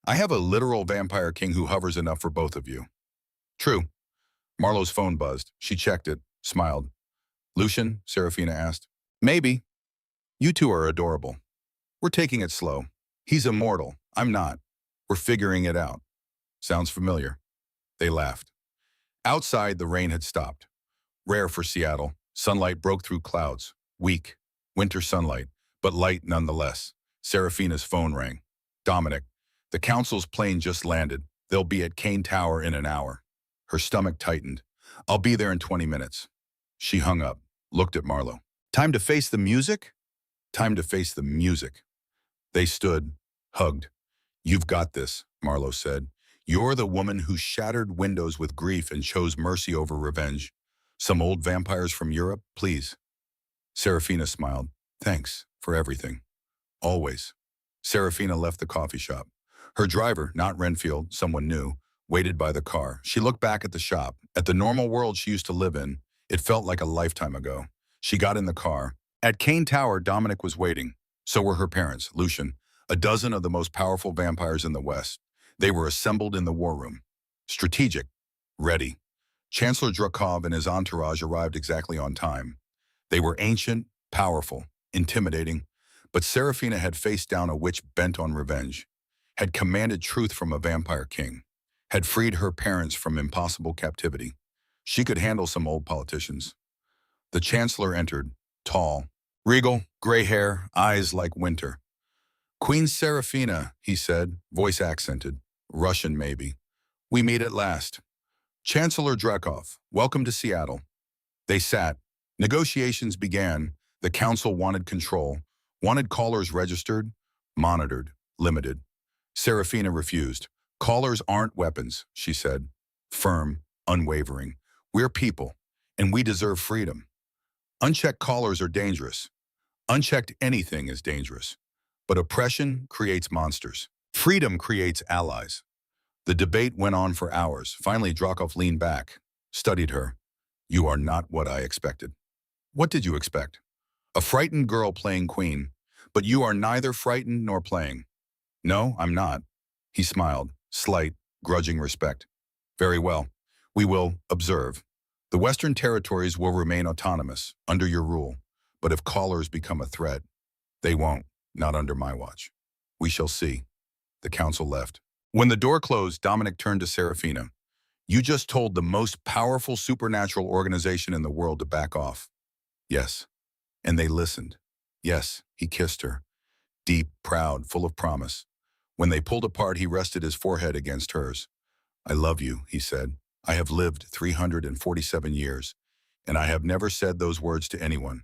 I have a literal vampire king who hovers enough for both of you. True. Marlowe's phone buzzed. She checked it, smiled. Lucian? Seraphina asked. Maybe. You two are adorable. We're taking it slow. He's immortal. I'm not. We're figuring it out. Sounds familiar. They laughed. Outside, the rain had stopped. Rare for Seattle, sunlight broke through clouds. Weak. Winter sunlight, but light nonetheless. Seraphina's phone rang. Dominic. The council's plane just landed. They'll be at Kaine Tower in an hour. Her stomach tightened. I'll be there in 20 minutes. She hung up, looked at Marlowe. Time to face the music? Time to face the music. They stood, hugged. You've got this, Marlowe said. You're the woman who shattered windows with grief and chose mercy over revenge. Some old vampires from Europe, please. Seraphina smiled. Thanks for everything. Always. Seraphina left the coffee shop. Her driver, not Renfield, someone new, waited by the car. She looked back at the shop, at the normal world she used to live in. It felt like a lifetime ago. She got in the car. At Kaine Tower, Dominic was waiting. So were her parents, Lucian, a dozen of the most powerful vampires in the West. They were assembled in the war room. Strategic. Ready. Chancellor Drakov and his entourage arrived exactly on time. They were ancient, powerful, intimidating, but Seraphina had faced down a witch bent on revenge, had commanded truth from a vampire king, had freed her parents from impossible captivity. She could handle some old politicians. The Chancellor entered, tall, regal, gray hair, eyes like winter. Queen Seraphina, he said, voice accented. Russian, maybe. We meet at last. Chancellor Drakov, welcome to Seattle. They sat. Negotiations began. The council wanted control, wanted callers registered, monitored, limited. Seraphina refused. Callers aren't weapons, she said. Firm, unwavering. We're people, and we deserve freedom. Unchecked callers are dangerous. Unchecked anything is dangerous. But oppression creates monsters. Freedom creates allies. The debate went on for hours. Finally, Drakov leaned back, studied her. You are not what I expected. What did you expect? A frightened girl playing queen, but you are neither frightened nor playing. No, I'm not. He smiled, slight, grudging respect. Very well. We will observe. The Western territories will remain autonomous, under your rule. But if callers become a threat, they won't, not under my watch. We shall see. The council left. When the door closed, Dominic turned to Seraphina. You just told the most powerful supernatural organization in the world to back off. Yes. And they listened. Yes, he kissed her. Deep, proud, full of promise. When they pulled apart, he rested his forehead against hers. I love you, he said. I have lived 347 years, and I have never said those words to anyone.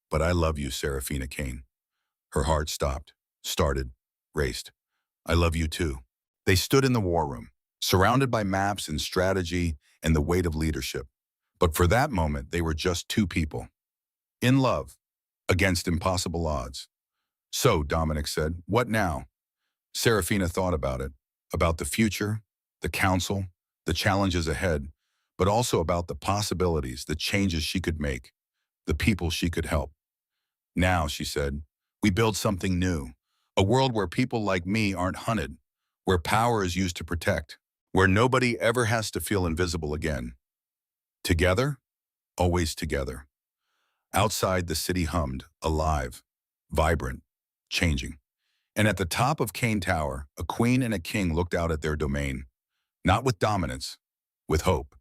But I love you, Seraphina Kaine. Her heart stopped, started, raced. I love you too. They stood in the war room, surrounded by maps and strategy and the weight of leadership. But for that moment, they were just two people. In love, against impossible odds. So, Dominic said, what now? Seraphina thought about the future, the council, the challenges ahead, but also about the possibilities, the changes she could make, the people she could help. Now, she said, we build something new, a world where people like me aren't hunted, where power is used to protect, where nobody ever has to feel invisible again. Together, always together. Outside, the city hummed, alive, vibrant, changing. And at the top of Kaine Tower, a queen and a king looked out at their domain, not with dominance, with hope.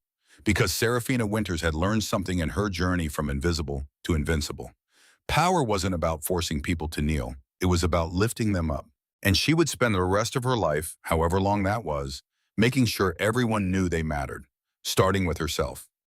Because Seraphina Winters had learned something in her journey from invisible to invincible. Power wasn't about forcing people to kneel. It was about lifting them up. And she would spend the rest of her life, however long that was, making sure everyone knew they mattered, starting with herself.